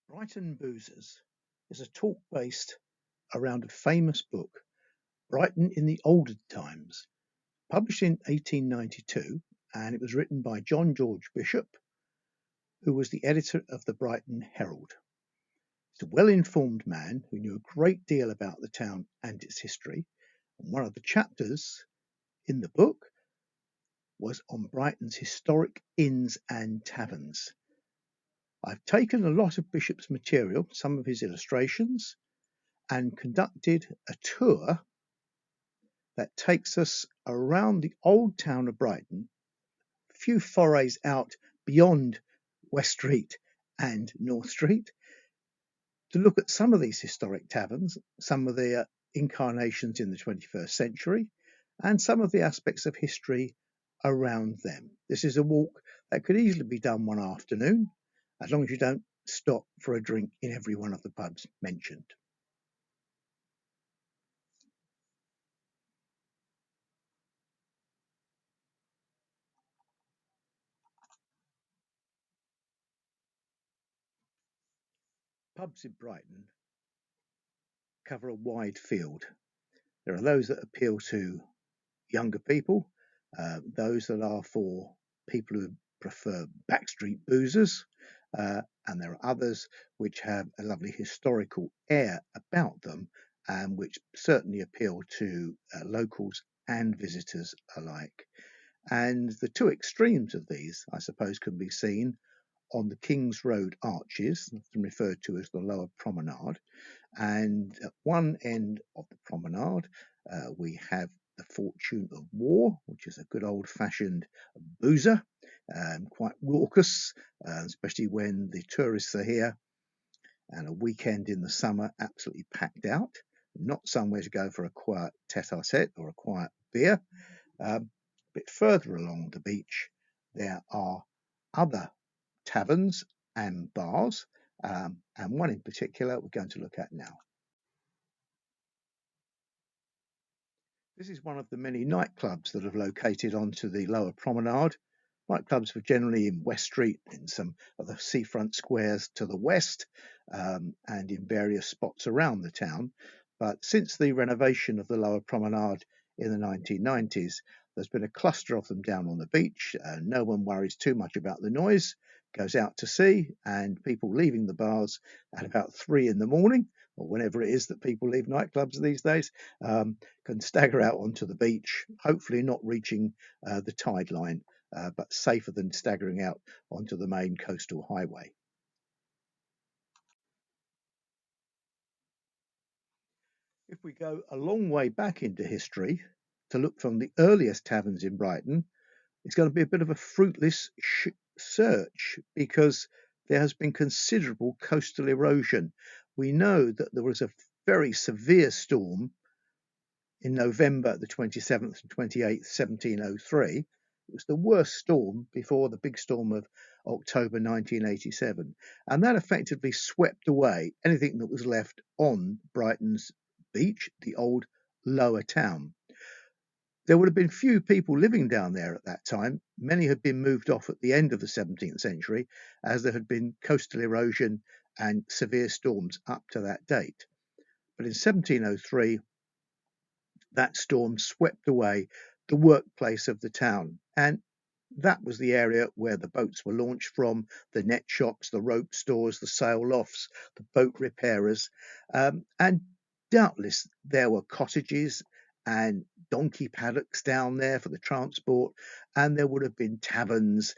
Brighton Boozers is a talk based around a famous book, Brighton in the Olden Times, published in 1892, and it was written by John George Bishop, who was the editor of the Brighton Herald. He's a well-informed man who knew a great deal about the town and its history, and one of the chapters in the book was on Brighton's historic inns and taverns. I've taken a lot of Bishop's material, some of his illustrations, and conducted a tour that takes us around the old town of Brighton, a few forays out beyond West Street and North Street, to look at some of these historic taverns, some of their incarnations in the 21st century, and some of the aspects of history around them. This is a walk that could easily be done one afternoon, as long as you don't stop for a drink in every one of the pubs mentioned. Pubs in Brighton cover a wide field. There are those that appeal to younger people, those that are for people who prefer backstreet boozers, and there are others which have a lovely historical air about them and which certainly appeal to locals and visitors alike. And the two extremes of these, I suppose, can be seen on the King's Road arches, often referred to as the Lower Promenade. And at one end of the promenade, we have the Fortune of War, which is a good old-fashioned boozer, quite raucous, especially when the tourists are here, and a weekend in the summer absolutely packed out. Not somewhere to go for a quiet tete-a-tete or a quiet beer. A bit further along the beach, there are other taverns and bars, and one in particular we're going to look at now. This is one of the many nightclubs that have located onto the Lower Promenade. Nightclubs were generally in West Street, in some of the seafront squares to the west, and in various spots around the town. But since the renovation of the Lower Promenade in the 1990s, there's been a cluster of them down on the beach. No one worries too much about the noise, goes out to sea, and people leaving the bars at about 3 in the morning, or whenever it is that people leave nightclubs these days, can stagger out onto the beach, hopefully not reaching the tide line, but safer than staggering out onto the main coastal highway. If we go a long way back into history to look from the earliest taverns in Brighton, it's going to be a bit of a fruitless search because there has been considerable coastal erosion. We know that there was a very severe storm in November the 27th and 28th, 1703. It was the worst storm before the big storm of October 1987. And that effectively swept away anything that was left on Brighton's beach, the old lower town. There would have been few people living down there at that time. Many had been moved off at the end of the 17th century, as there had been coastal erosion and severe storms up to that date. But in 1703, that storm swept away the workplace of the town. And that was the area where the boats were launched from, the net shops, the rope stores, the sail lofts, the boat repairers. And doubtless there were cottages and donkey paddocks down there for the transport, and there would have been taverns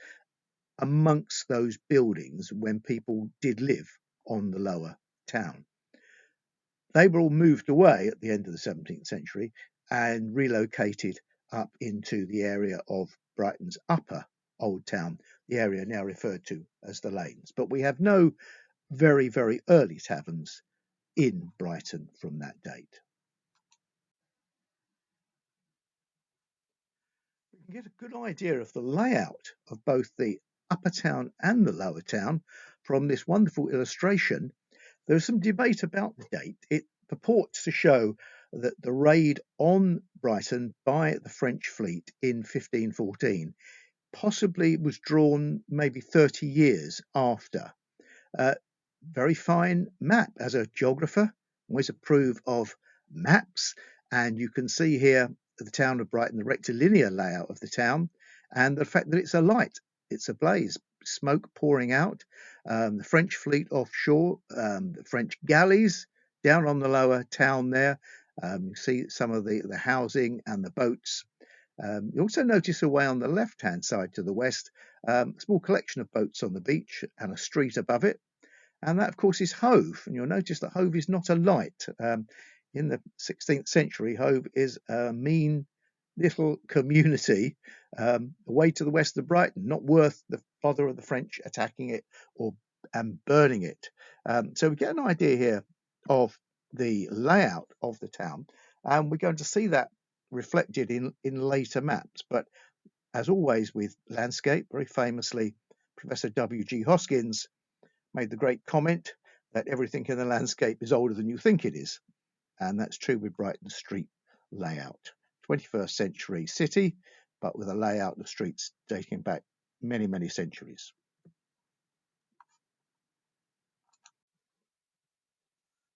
amongst those buildings when people did live on the lower town. They were all moved away at the end of the 17th century and relocated up into the area of Brighton's upper Old Town, the area now referred to as the Lanes. But we have no very, very early taverns in Brighton from that date. We can get a good idea of the layout of both the upper town and the lower town from this wonderful illustration. There's some debate about the date. It purports to show that the raid on Brighton by the French fleet in 1514 possibly was drawn maybe 30 years after. very fine map. As a geographer, always approve of maps, and you can see here the town of Brighton, the rectilinear layout of the town, and the fact that it's alight, it's ablaze, smoke pouring out, the French fleet offshore, the French galleys down on the lower town there. You see some of the housing and the boats. You also notice away on the left-hand side to the west, a small collection of boats on the beach and a street above it. And that, of course, is Hove. And you'll notice that Hove is not a light. In the 16th century, Hove is a mean little community away to the west of Brighton, not worth the bother of the French attacking it or and burning it. So we get an idea here of the layout of the town, and we're going to see that reflected in later maps. But as always with landscape, very famously, Professor W.G. Hoskins made the great comment that everything in the landscape is older than you think it is. And that's true with Brighton street layout. 21st century city, but with a layout of streets dating back many, many centuries.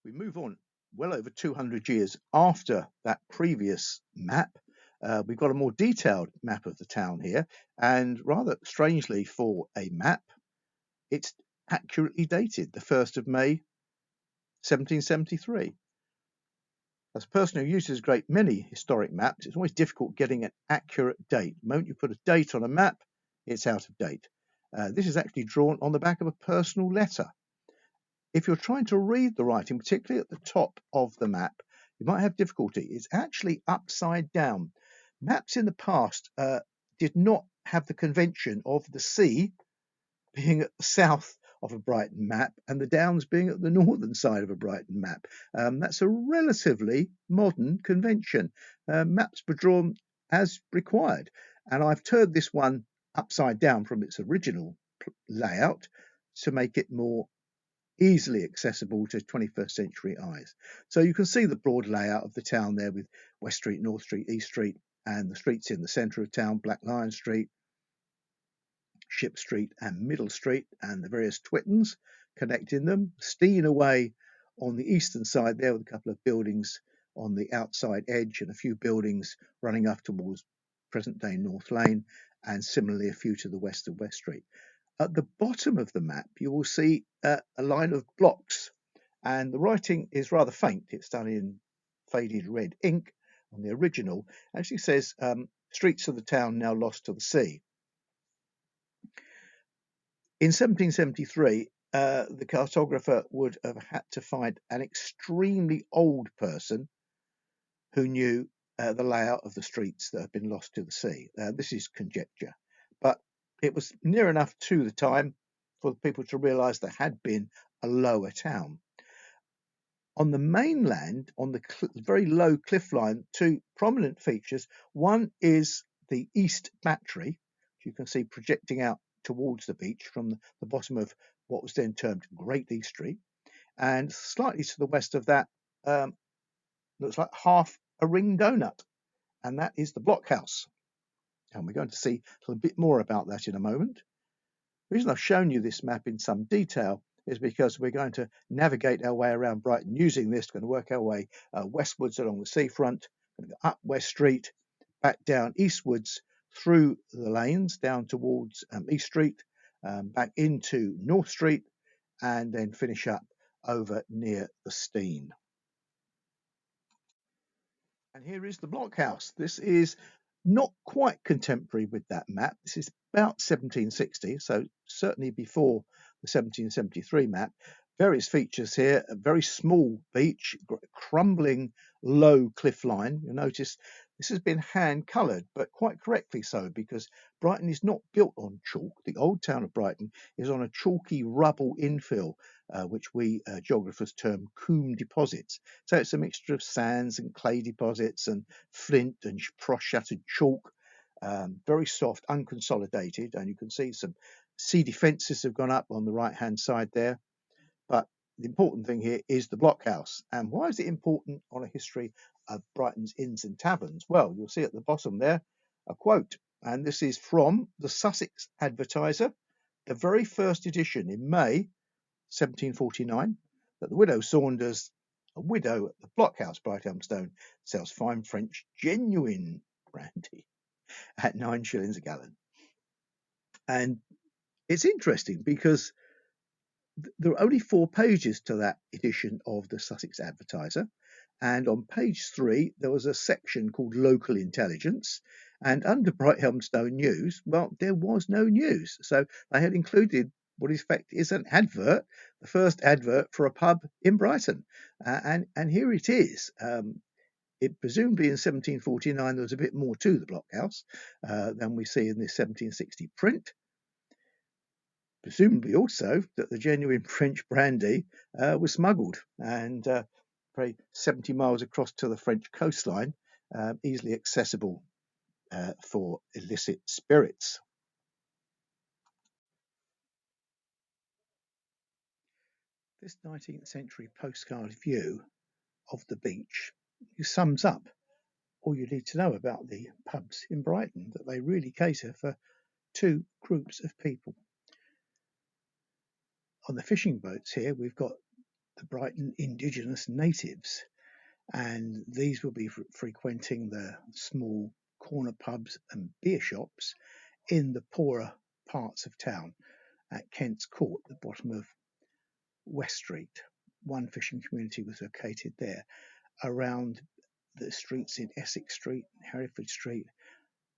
We move on well over 200 years after that previous map. We've got a more detailed map of the town here, and rather strangely for a map, it's accurately dated, the 1st of May 1773. As a person who uses a great many historic maps, it's always difficult getting an accurate date. The moment you put a date on a map, it's out of date. This is actually drawn on the back of a personal letter. If you're trying to read the writing, particularly at the top of the map, you might have difficulty. It's actually upside down. Maps in the past did not have the convention of the sea being at the south of a Brighton map and the Downs being at the northern side of a Brighton map. That's a relatively modern convention. Maps were drawn as required, and I've turned this one upside down from its original layout to make it more easily accessible to 21st century eyes. So you can see the broad layout of the town there with West Street, North Street, East Street, and the streets in the centre of town, Black Lion Street, Ship Street and Middle Street, and the various Twittons connecting them. Steyning away on the eastern side there with a couple of buildings on the outside edge and a few buildings running up towards present-day North Lane, and similarly a few to the west of West Street. At the bottom of the map, you will see a line of blocks, and the writing is rather faint. It's done in faded red ink on the original. It actually says, streets of the town now lost to the sea. In 1773, the cartographer would have had to find an extremely old person who knew the layout of the streets that have been lost to the sea. This is conjecture, but it was near enough to the time for people to realise there had been a lower town. On the mainland, on the very low cliff line, two prominent features. One is the East Battery, which you can see projecting out towards the beach from the bottom of what was then termed Great East Street, and slightly to the west of that looks like half a ring donut, and that is the blockhouse. And we're going to see a little bit more about that in a moment. The reason I've shown you this map in some detail is because we're going to navigate our way around Brighton using this. We're going to work our way westwards along the seafront, going to go up West Street, back down eastwards through the lanes down towards East Street, back into North Street, and then finish up over near the Steyning. And here is the blockhouse. This is not quite contemporary with that map. This is about 1760, so certainly before the 1773 map. Various features here, a very small beach, crumbling low cliff line. You'll notice this has been hand coloured, but quite correctly so, because Brighton is not built on chalk. The old town of Brighton is on a chalky rubble infill, which we geographers term coombe deposits. So it's a mixture of sands and clay deposits and flint and frost-shattered chalk, very soft, unconsolidated, and you can see some sea defences have gone up on the right-hand side there. But the important thing here is the blockhouse. And why is it important on a history of Brighton's inns and taverns? Well, you'll see at the bottom there a quote, and this is from the Sussex Advertiser, the very first edition in May 1749, that the widow Saunders, a widow at the blockhouse Brighthelmstone, sells fine French genuine brandy at 9 shillings a gallon. And it's interesting because there are only 4 pages to that edition of the Sussex Advertiser. And on page 3, there was a section called Local Intelligence. And under Brighthelmstone News, well, there was no news. So they had included what in fact is an advert, the first advert for a pub in Brighton. And here it is. It presumably in 1749 there was a bit more to the blockhouse than we see in this 1760 print. Presumably also that the genuine French brandy was smuggled and probably 70 miles across to the French coastline, easily accessible for illicit spirits. This 19th century postcard view of the beach sums up all you need to know about the pubs in Brighton, that they really cater for 2 groups of people. On the fishing boats here, we've got the Brighton indigenous natives, and these will be frequenting the small corner pubs and beer shops in the poorer parts of town at Kent's Court, the bottom of West Street. One fishing community was located there. Around the streets in Essex Street, Hereford Street,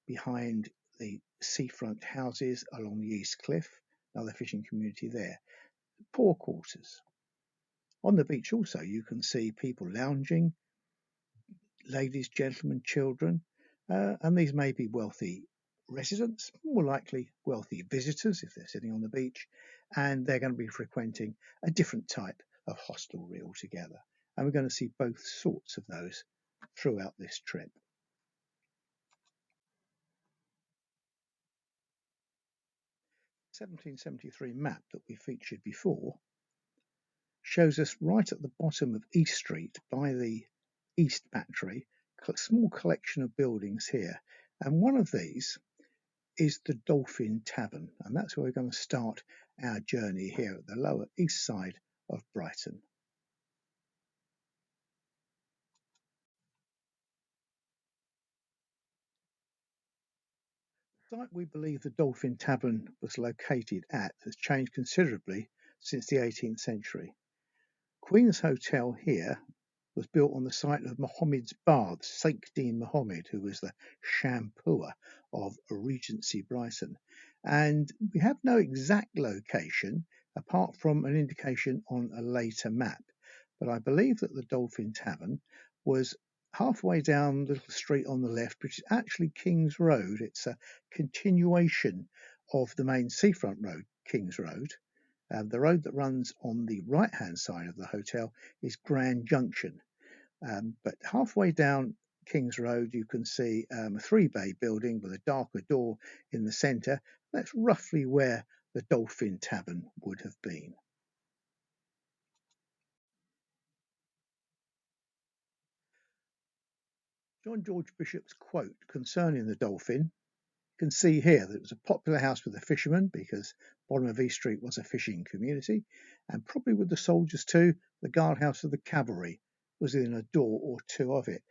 behind the seafront houses along the East Cliff, another fishing community there. Poor quarters. On the beach also you can see people lounging, ladies, gentlemen, children, and these may be wealthy residents, more likely wealthy visitors if they're sitting on the beach, and they're going to be frequenting a different type of hostelry altogether. And we're going to see both sorts of those throughout this trip. 1773 map that we featured before shows us right at the bottom of East Street by the East Battery, a small collection of buildings here. And one of these is the Dolphin Tavern, and that's where we're going to start our journey here at the lower east side of Brighton. The site we believe the Dolphin Tavern was located at has changed considerably since the 18th century. Queen's Hotel here was built on the site of Mohammed's baths, Sheikh Mohammed, who was the shampooer of Regency Brighton. And we have no exact location apart from an indication on a later map. But I believe that the Dolphin Tavern was halfway down the little street on the left, which is actually King's Road. It's a continuation of the main seafront road, King's Road. The road that runs on the right-hand side of the hotel is Grand Junction. But halfway down King's Road, you can see a 3-bay building with a darker door in the centre. That's roughly where the Dolphin Tavern would have been. John George Bishop's quote concerning the Dolphin, you can see here that it was a popular house with the fishermen because bottom of East Street was a fishing community, and probably with the soldiers too. The guardhouse of the cavalry was within a door or 2 of it.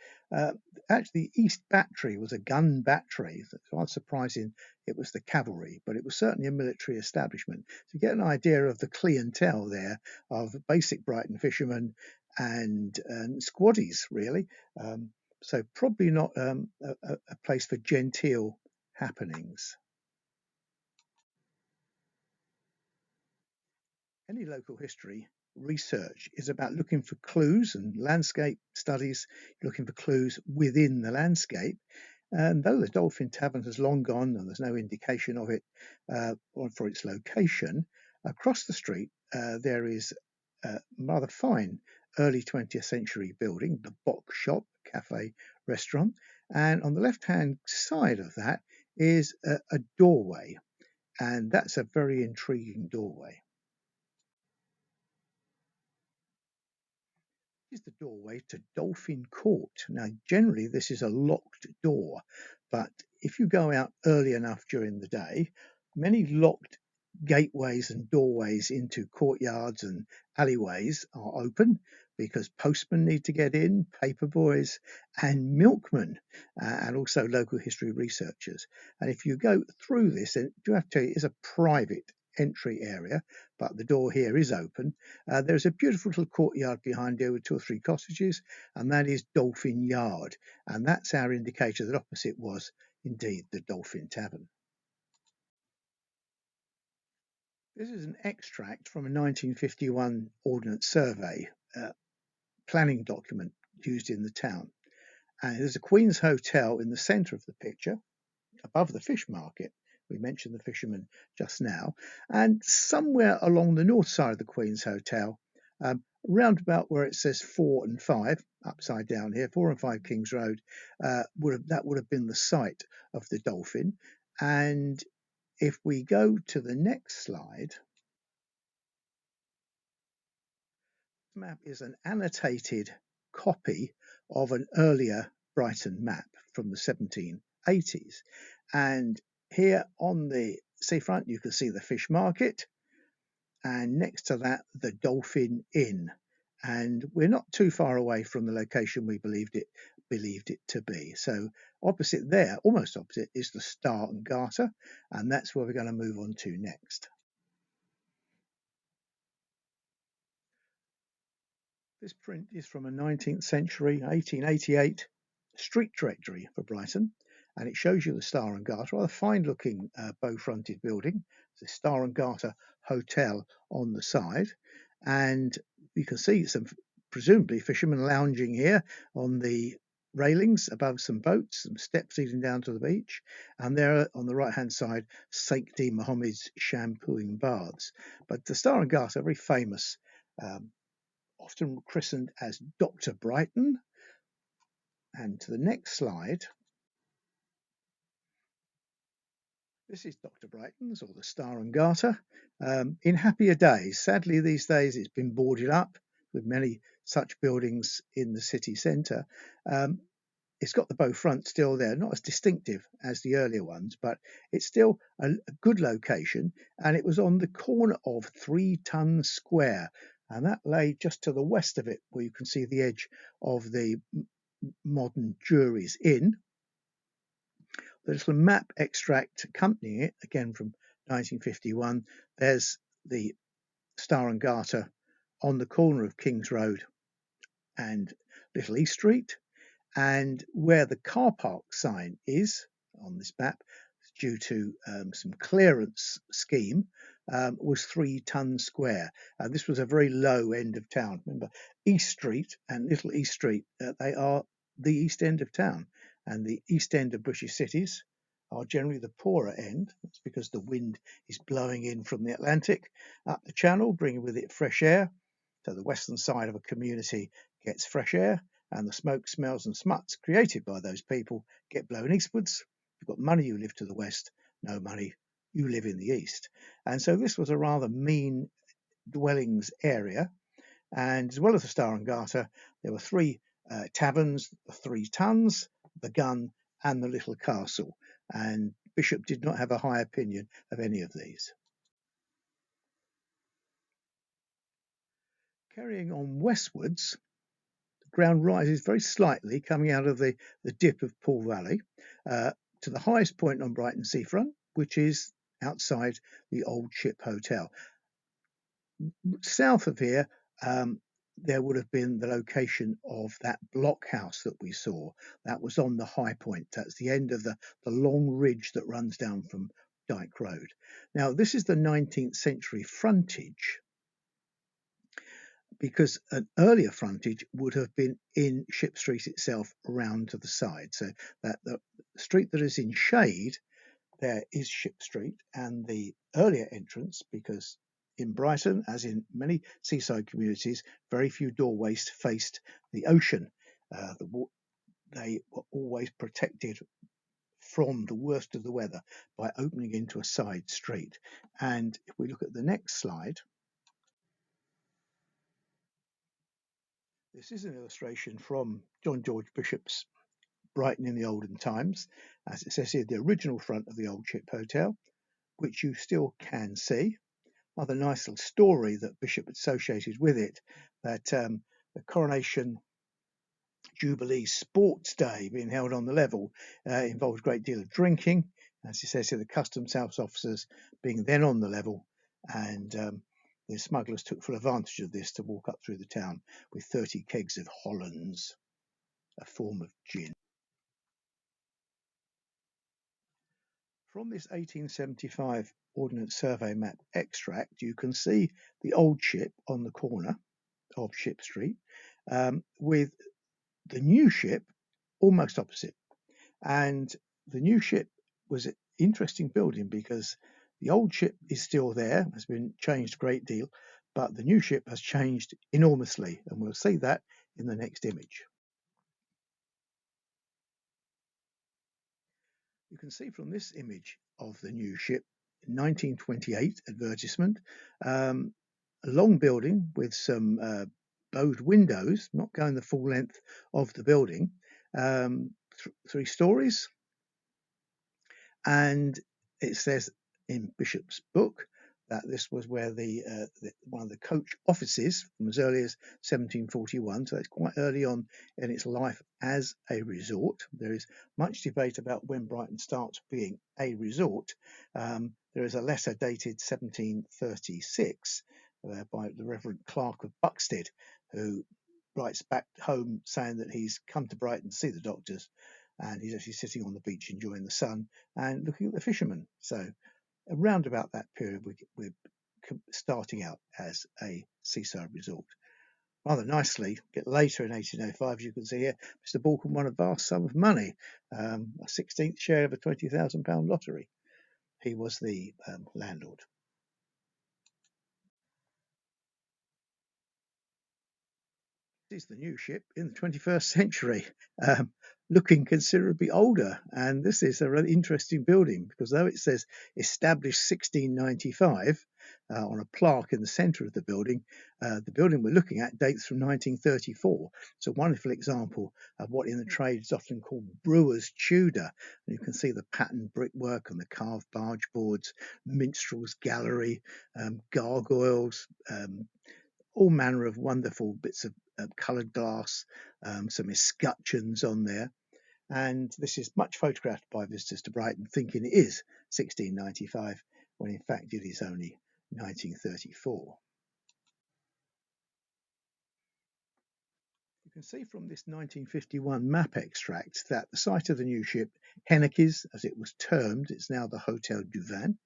Actually, East Battery was a gun battery. It's rather surprising it was the cavalry, but it was certainly a military establishment. So you get an idea of the clientele there of basic Brighton fishermen and squaddies, really. So probably not a place for genteel happenings. Any local history research is about looking for clues, and landscape studies looking for clues within the landscape. And though the Dolphin Tavern has long gone and there's no indication of it for its location, across the street there is a rather fine early 20th century building, the Bock Shop, cafe, restaurant. And on the left-hand side of that is a doorway, and that's a very intriguing doorway. Is the doorway to Dolphin Court. Now, generally, this is a locked door, but if you go out early enough during the day, many locked gateways and doorways into courtyards and alleyways are open because postmen need to get in, paper boys and milkmen, and also local history researchers. And if you go through this, and I do have to tell you, it's a private entry area, but the door here is open. There's a beautiful little courtyard behind here with 2 or 3 cottages, and that is Dolphin Yard. And that's our indicator that opposite was indeed the Dolphin Tavern. This is an extract from a 1951 Ordnance Survey planning document used in the town. And there's a Queen's Hotel in the centre of the picture, above the fish market. We mentioned the fishermen just now. And somewhere along the north side of the Queen's Hotel, round about where it says 4 and 5, upside down here, 4 and 5 Kings Road, that would have been the site of the Dolphin. And if we go to the next slide, this map is an annotated copy of an earlier Brighton map from the 1780s. And here on the seafront, you can see the fish market, and next to that, the Dolphin Inn. And we're not too far away from the location we believed it to be. So opposite there, almost opposite, is the Star and Garter, and that's where we're going to move on to next. This print is from a 19th century, 1888 street directory for Brighton, and it shows you the Star and Garter, a fine-looking bow-fronted building. The Star and Garter Hotel on the side, and you can see some presumably fishermen lounging here on the railings above some boats, some steps leading down to the beach, and there on the right-hand side, Sheikh D. Mohammed's shampooing baths. But the Star and Garter are very famous. Often christened as Dr. Brighton. And to the next slide, this is Dr. Brighton's, or the Star and Garter, in happier days. Sadly, these days it's been boarded up with many such buildings in the city centre. It's got the bow front still there, not as distinctive as the earlier ones, but it's still a good location, and it was on the corner of 3 Ton Square, and that lay just to the west of it, where you can see the edge of the modern Jury's Inn. The little map extract accompanying it, again from 1951, there's the Star and Garter on the corner of King's Road and Little East Street, and where the car park sign is on this map, due to some clearance scheme, was 3 Ton Square. This was a very low end of town. Remember, East Street and Little East Street, they are the east end of town, and the east end of British cities are generally the poorer end. That's because the wind is blowing in from the Atlantic up the channel, bringing with it fresh air. So the western side of a community gets fresh air, and the smoke, smells and smuts created by those people get blown eastwards. If you've got money, you live to the west. No money, you live in the east. And so this was a rather mean dwellings area. And as well as the Star and Garter, there were 3 taverns, the 3 Tons, the Gun and the Little Castle. And Bishop did not have a high opinion of any of these. Carrying on westwards, the ground rises very slightly, coming out of the dip of Pool Valley to the highest point on Brighton seafront, which is outside the Old Ship Hotel. South of here, there would have been the location of that blockhouse that we saw. That was on the high point. That's the end of the long ridge that runs down from Dyke Road. Now, this is the 19th century frontage, because an earlier frontage would have been in Ship Street itself round to the side. So that the street that is in shade there is Ship Street, and the earlier entrance, because in Brighton, as in many seaside communities, very few doorways faced the ocean. They were always protected from the worst of the weather by opening into a side street. And if we look at the next slide, this is an illustration from John George Bishop's Brighton in the Olden Times. As it says here, the original front of the Old Ship Hotel. which you still can see. Another nice little story that Bishop associated with it, that the Coronation Jubilee Sports Day being held on the level involved a great deal of drinking, as he says here, the Customs House officers being then on the level, and the smugglers took full advantage of this to walk up through the town with 30 kegs of Hollands, a form of gin. From this 1875 Ordnance Survey map extract, you can see the old ship on the corner of Ship Street, with the new ship almost opposite. And the new ship was an interesting building because the old ship is still there, has been changed a great deal, but the new ship has changed enormously, and we'll see that in the next image. You can see from this image of the new ship, 1928 advertisement, a long building with some bowed windows, not going the full length of the building, 3 stories, and it says in Bishop's book that this was where one of the coach offices from as early as 1741, so it's quite early on in its life as a resort. There is much debate about when Brighton starts being a resort. There is a letter dated 1736 by the Reverend Clerk of Buxted, who writes back home saying that he's come to Brighton to see the doctors, and he's actually sitting on the beach enjoying the sun and looking at the fishermen. So around about that period, we're starting out as a seaside resort. Rather nicely, a bit later in 1805, you can see here, Mr. Balcombe won a vast sum of money, a 16th share of a £20,000 lottery. He was the landlord. This is the new ship in the 21st century, looking considerably older. And this is a really interesting building because though it says established 1695 on a plaque in the centre of the building we're looking at dates from 1934. It's a wonderful example of what in the trade is often called brewer's Tudor. And you can see the patterned brickwork and the carved barge boards, minstrel's gallery, gargoyles, all manner of wonderful bits of coloured glass, some escutcheons on there. And this is much photographed by visitors to Brighton thinking it is 1695, when in fact it is only 1934. You can see from this 1951 map extract that the site of the new ship, Hennike's, as it was termed, it's now the Hotel du Vin.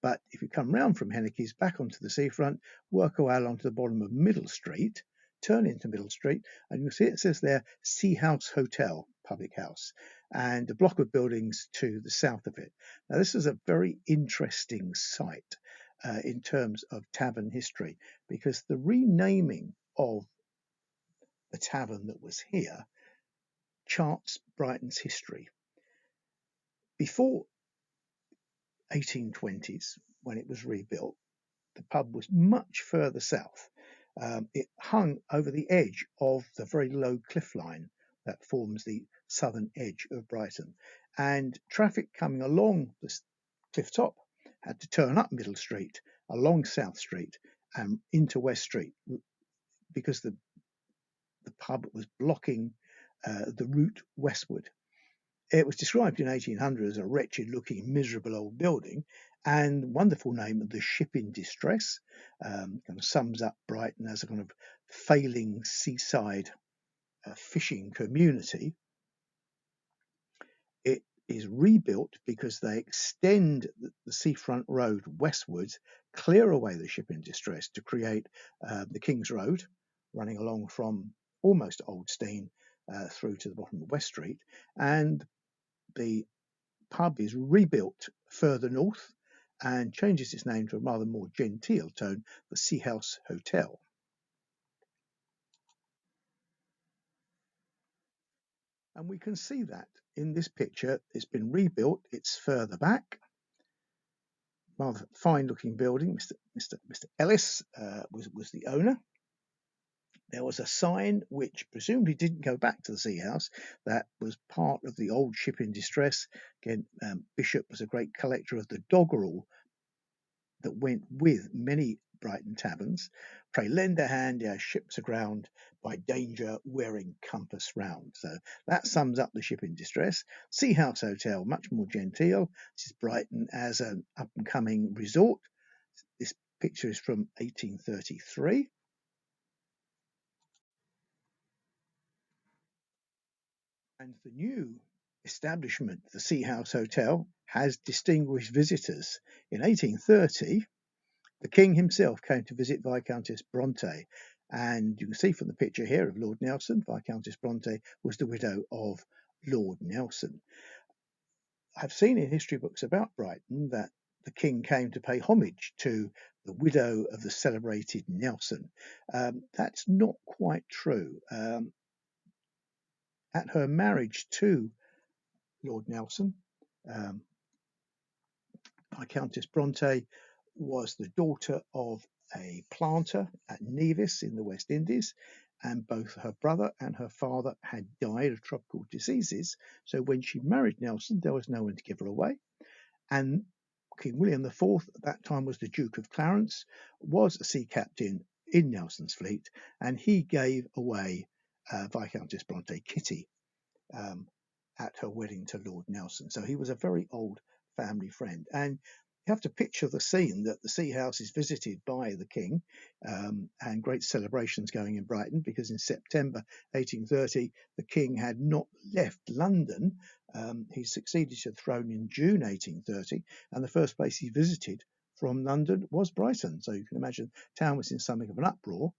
But if you come round from Hennike's back onto the seafront, work your way along to the bottom of Middle Street, turn into Middle Street, and you'll see it says there Sea House Hotel, public house, and a block of buildings to the south of it. Now, this is a very interesting site in terms of tavern history, because the renaming of the tavern that was here charts Brighton's history. Before 1820s, when it was rebuilt, the pub was much further south. It hung over the edge of the very low cliff line that forms the southern edge of Brighton, and traffic coming along the cliff top had to turn up Middle Street, along South Street, and into West Street, because the pub was blocking the route westward. It was described in 1800 as a wretched-looking, miserable old building, and wonderful name of the Ship in Distress. Kind of sums up Brighton as a kind of failing seaside fishing community. It is rebuilt because they extend the seafront road westwards, clear away the Ship in Distress to create the King's Road, running along from almost Old Steyning through to the bottom of West Street, and the pub is rebuilt further north and changes its name to a rather more genteel tone, the Sea House Hotel. And we can see that in this picture. It's been rebuilt, it's further back. Rather fine looking building. Mr. Ellis was the owner. There was a sign which presumably didn't go back to the Sea House, that was part of the old Ship in Distress. Again, Bishop was a great collector of the doggerel that went with many Brighton taverns. Pray lend a hand ere ships aground, by danger wearing compass round. So that sums up the ship in distress. Sea House Hotel, much more genteel. This is Brighton as an up-and-coming resort. This picture is from 1833. And the new establishment, the Sea House Hotel, has distinguished visitors. In 1830, the King himself came to visit Viscountess Bronte. And you can see from the picture here of Lord Nelson, Viscountess Bronte was the widow of Lord Nelson. I've seen in history books about Brighton that the King came to pay homage to the widow of the celebrated Nelson. That's not quite true. At her marriage to Lord Nelson, um, Viscountess Bronte was the daughter of a planter at Nevis in the West Indies, and both her brother and her father had died of tropical diseases. So when she married Nelson, there was no one to give her away. And King William IV, at that time was the Duke of Clarence, was a sea captain in Nelson's fleet, and he gave away Viscountess Bronte Kitty um, at her wedding to Lord Nelson. So he was a very old family friend. And you have to picture the scene that the Sea House is visited by the King, and great celebrations going in Brighton, because in September 1830 the King had not left London. He succeeded to the throne in June 1830, and the first place he visited from London was Brighton. So you can imagine the town was in something of an uproar.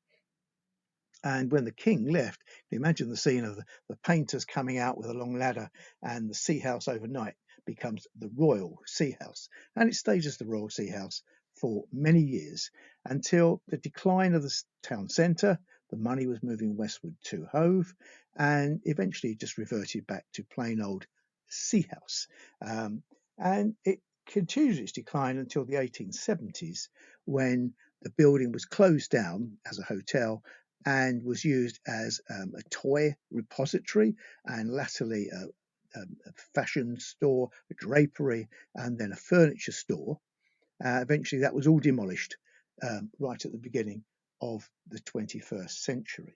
And when the King left, you imagine the scene of the painters coming out with a long ladder, and the Sea House overnight becomes the Royal Sea House. And it stayed as the Royal Sea House for many years, until the decline of the town centre. The money was moving westward to Hove, and eventually just reverted back to plain old Sea House. And it continued its decline until the 1870s, when the building was closed down as a hotel and was used as a toy repository, and latterly a fashion store, a drapery, and then a furniture store. Eventually, that was all demolished right at the beginning of the 21st century.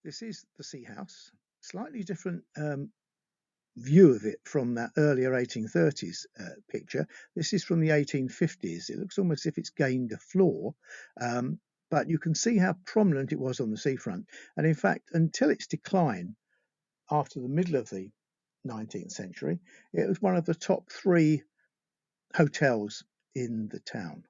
This is the Sea House, slightly different view of it from that earlier 1830s picture. This is from the 1850s. It looks almost as if it's gained a floor, but you can see how prominent it was on the seafront. And in fact, until its decline after the middle of the 19th century, it was one of the top 3 hotels in the town.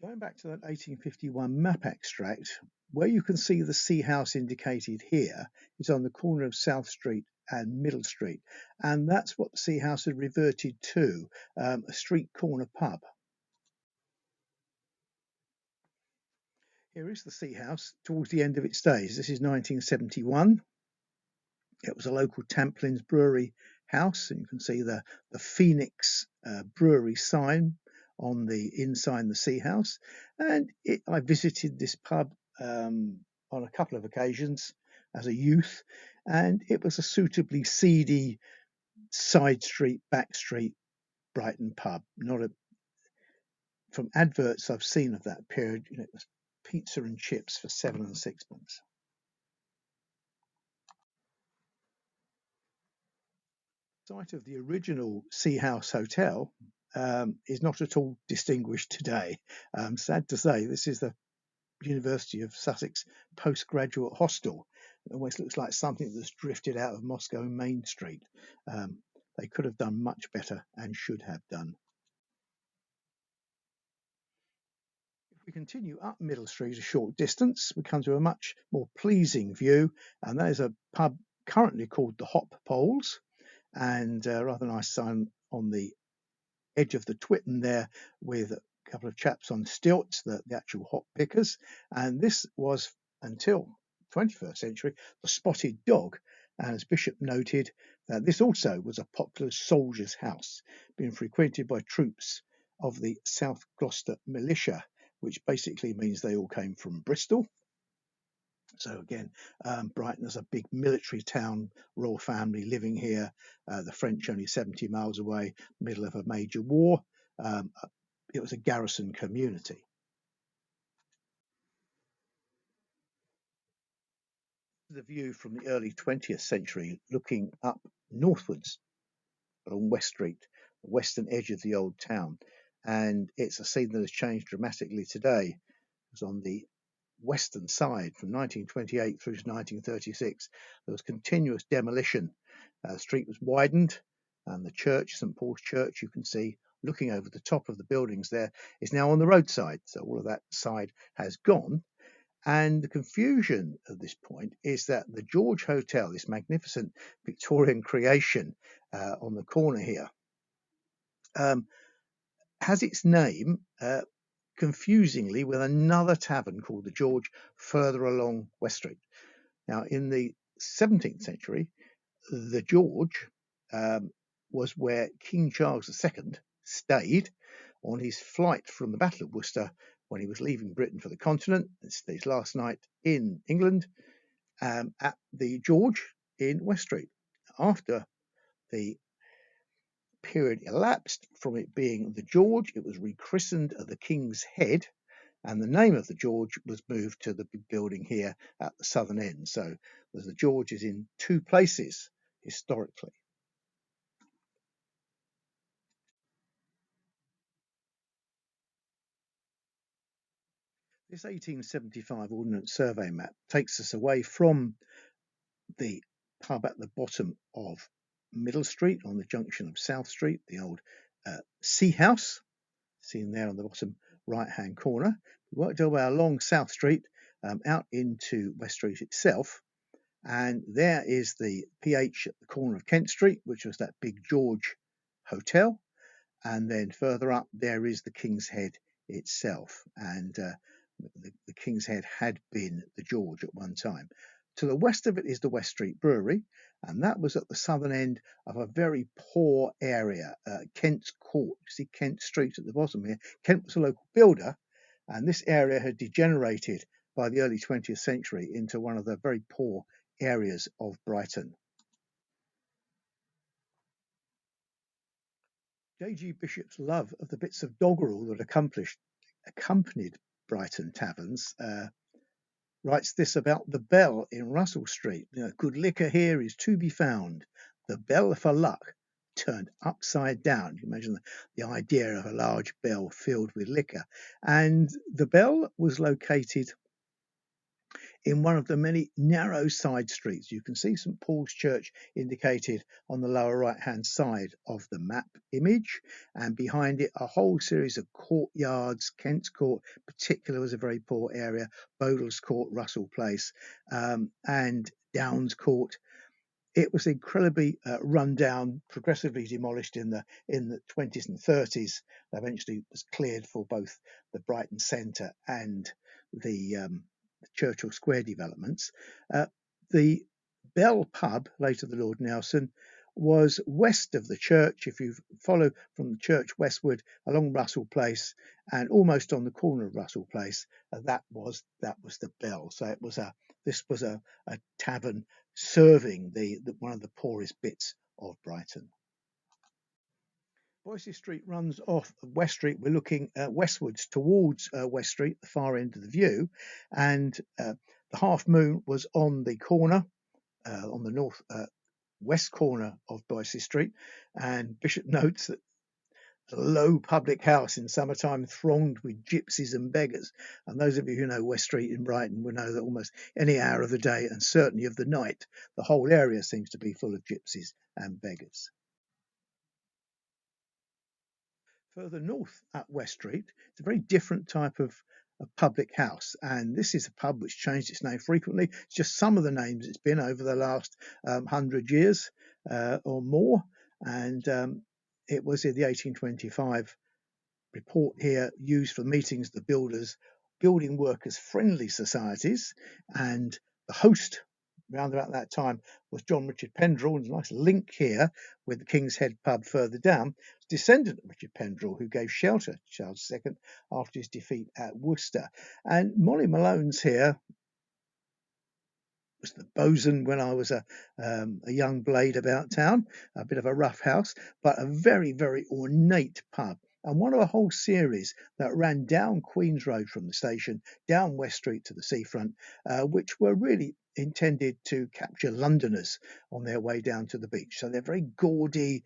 Going back to that 1851 map extract, where you can see the Sea House indicated here is on the corner of South Street and Middle Street, and that's what the Sea House had reverted to, a street corner pub. Here is the Sea House towards the end of its days. This is 1971. It was a local Tamplin's brewery house, and you can see the Phoenix brewery sign on the inside the Sea House. And I visited this pub on a couple of occasions as a youth, and it was a suitably seedy side street, back street Brighton pub. Not a From adverts I've seen of that period, it was pizza and chips for 7 and 6pence. Site of the original Sea House Hotel is not at all distinguished today. Sad to say, this is the University of Sussex postgraduate hostel. It almost looks like something that's drifted out of Moscow Main Street. They could have done much better and should have done. If we continue up Middle Street a short distance, we come to a much more pleasing view, and that is a pub currently called the Hop Poles, and a rather nice sign on the edge of the Twitten there with a couple of chaps on stilts, the actual hop pickers. And this was, until 21st century, the Spotted Dog. And as Bishop noted, this also was a popular soldier's house, being frequented by troops of the South Gloucester Militia, which basically means they all came from Bristol. So again, Brighton is a big military town, royal family living here. The French only 70 miles away, middle of a major war. Um, it was a garrison community. The view from the early 20th century, looking up northwards along West Street, the western edge of the old town. And it's a scene that has changed dramatically today. It was on the western side from 1928 through to 1936. There was continuous demolition. The street was widened, and the church, St Paul's Church, you can see looking over the top of the buildings there, is now on the roadside. So all of that side has gone. And the confusion at this point is that the George Hotel, this magnificent Victorian creation on the corner here, has its name confusingly with another tavern called the George further along West Street. Now, in the 17th century, the George was where King Charles II stayed on his flight from the Battle of Worcester when he was leaving Britain for the continent. It's his last night in England at the George in West Street. After the period elapsed from it being the George, it was rechristened the King's Head, and the name of the George was moved to the building here at the southern end. So the George is in two places historically. This 1875 Ordnance Survey map takes us away from the pub at the bottom of Middle Street on the junction of South Street, the old Sea House, seen there on the bottom right-hand corner. We worked our way along South Street out into West Street itself, and there is the PH at the corner of Kent Street, which was that big George Hotel, and then further up there is the King's Head itself, and the King's Head had been the George at one time. To the west of it is the West Street Brewery, and that was at the southern end of a very poor area, Kent's Court. You see Kent Street at the bottom here. Kent was a local builder, and this area had degenerated by the early 20th century into one of the very poor areas of Brighton. J.G. Bishop's love of the bits of doggerel that accompanied Brighton taverns writes this about the Bell in Russell Street. Good liquor here is to be found. The bell for luck turned upside down. You imagine the idea of a large bell filled with liquor. And the Bell was located in one of the many narrow side streets. You can see St Paul's Church indicated on the lower right hand side of the map image, and behind it a whole series of courtyards. Kent's Court particular was a very poor area, Bodle's Court, Russell Place, and Downs Court. It was incredibly run down, progressively demolished in the 20s and 30s. Eventually was cleared for both the Brighton Centre and the Churchill Square developments. The Bell pub, later the Lord Nelson, was west of the church. If you follow from the church westward along Russell Place and almost on the corner of Russell Place, that was the Bell. So this was a tavern serving the one of the poorest bits of Brighton. Boise Street runs off West Street. We're looking westwards towards West Street, the far end of the view, and the Half Moon was on the corner, on the north west corner of Boise Street, and Bishop notes that a low public house in summertime thronged with gypsies and beggars. And those of you who know West Street in Brighton will know that almost any hour of the day and certainly of the night, the whole area seems to be full of gypsies and beggars. Further north at West Street, it's a very different type of public house, and this is a pub which changed its name frequently. It's just some of the names it's been over the last 100 years or more, and it was in the 1825 report here used for meetings of the building workers friendly societies, and the host round about that time was John Richard Pendrell. And a nice link here with the King's Head pub further down. Descendant of Richard Pendrell, who gave shelter to Charles II after his defeat at Worcester. And Molly Malone's here was the bosun when I was a young blade about town, a bit of a rough house, but a very, very ornate pub. And one of a whole series that ran down Queen's Road from the station, down West Street to the seafront, which were really intended to capture Londoners on their way down to the beach. So they're very gaudy,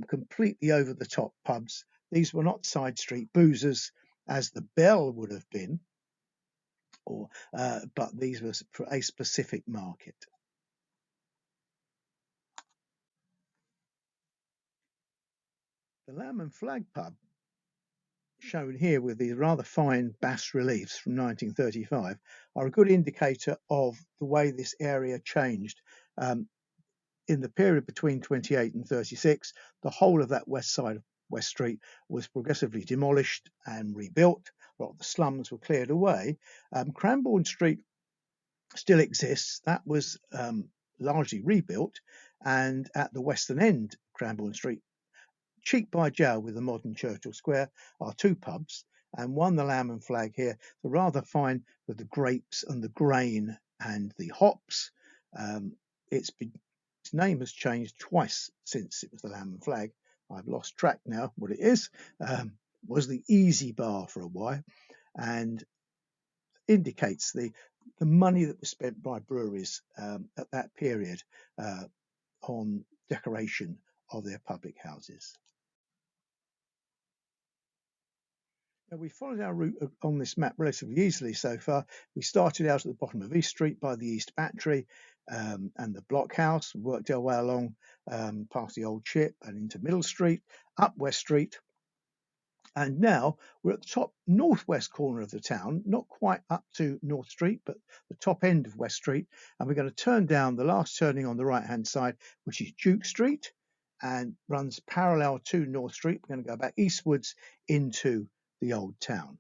completely over the top pubs. These were not side street boozers as the Bell would have been, but these were for a specific market. The Lamb and Flag pub, shown here with these rather fine bas reliefs from 1935, are a good indicator of the way this area changed. In the period between 28 and 36, the whole of that west side of West Street was progressively demolished and rebuilt. A lot of the slums were cleared away. Cranbourne Street still exists. That was largely rebuilt, and at the western end, Cranbourne Street, cheek by jowl with the modern Churchill Square, are two pubs, and one, the Lamb and Flag here, the rather fine with the grapes and the grain and the hops. Its name has changed twice since it was the Lamb and Flag. I've lost track now what it is. Was the Easy Bar for a while, and indicates the money that was spent by breweries at that period on decoration of their public houses. Now, we followed our route on this map relatively easily so far. We started out at the bottom of East Street by the East Battery and the Blockhouse, worked our way along past the Old Chip and into Middle Street, up West Street, and now we're at the top northwest corner of the town, not quite up to North Street, but the top end of West Street. And we're going to turn down the last turning on the right-hand side, which is Duke Street, and runs parallel to North Street. We're going to go back eastwards into the old town.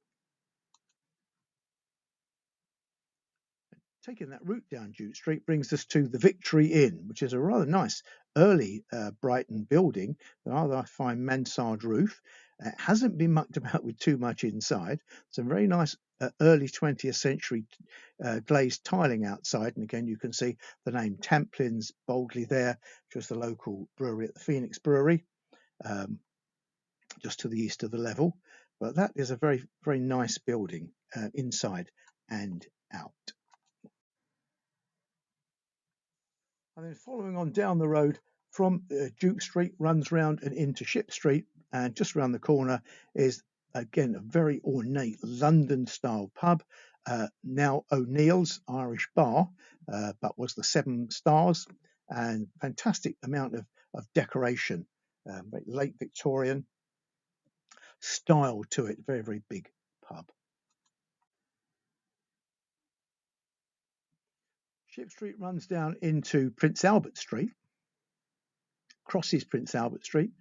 Taking that route down Duke Street brings us to the Victory Inn, which is a rather nice early Brighton building, rather fine mansard roof. It hasn't been mucked about with too much inside. Some very nice early 20th century glazed tiling outside. And again, you can see the name Tamplin's boldly there, which was the local brewery at the Phoenix Brewery, just to the east of the level. But that is a very, very nice building inside and out. And then following on down the road from Duke Street runs round and into Ship Street, and just around the corner is again a very ornate London style pub, now O'Neill's Irish Bar, but was the Seven Stars, and fantastic amount of decoration, late Victorian style to it, very, very big pub. Ship Street runs down into Prince Albert Street, crosses Prince Albert Street,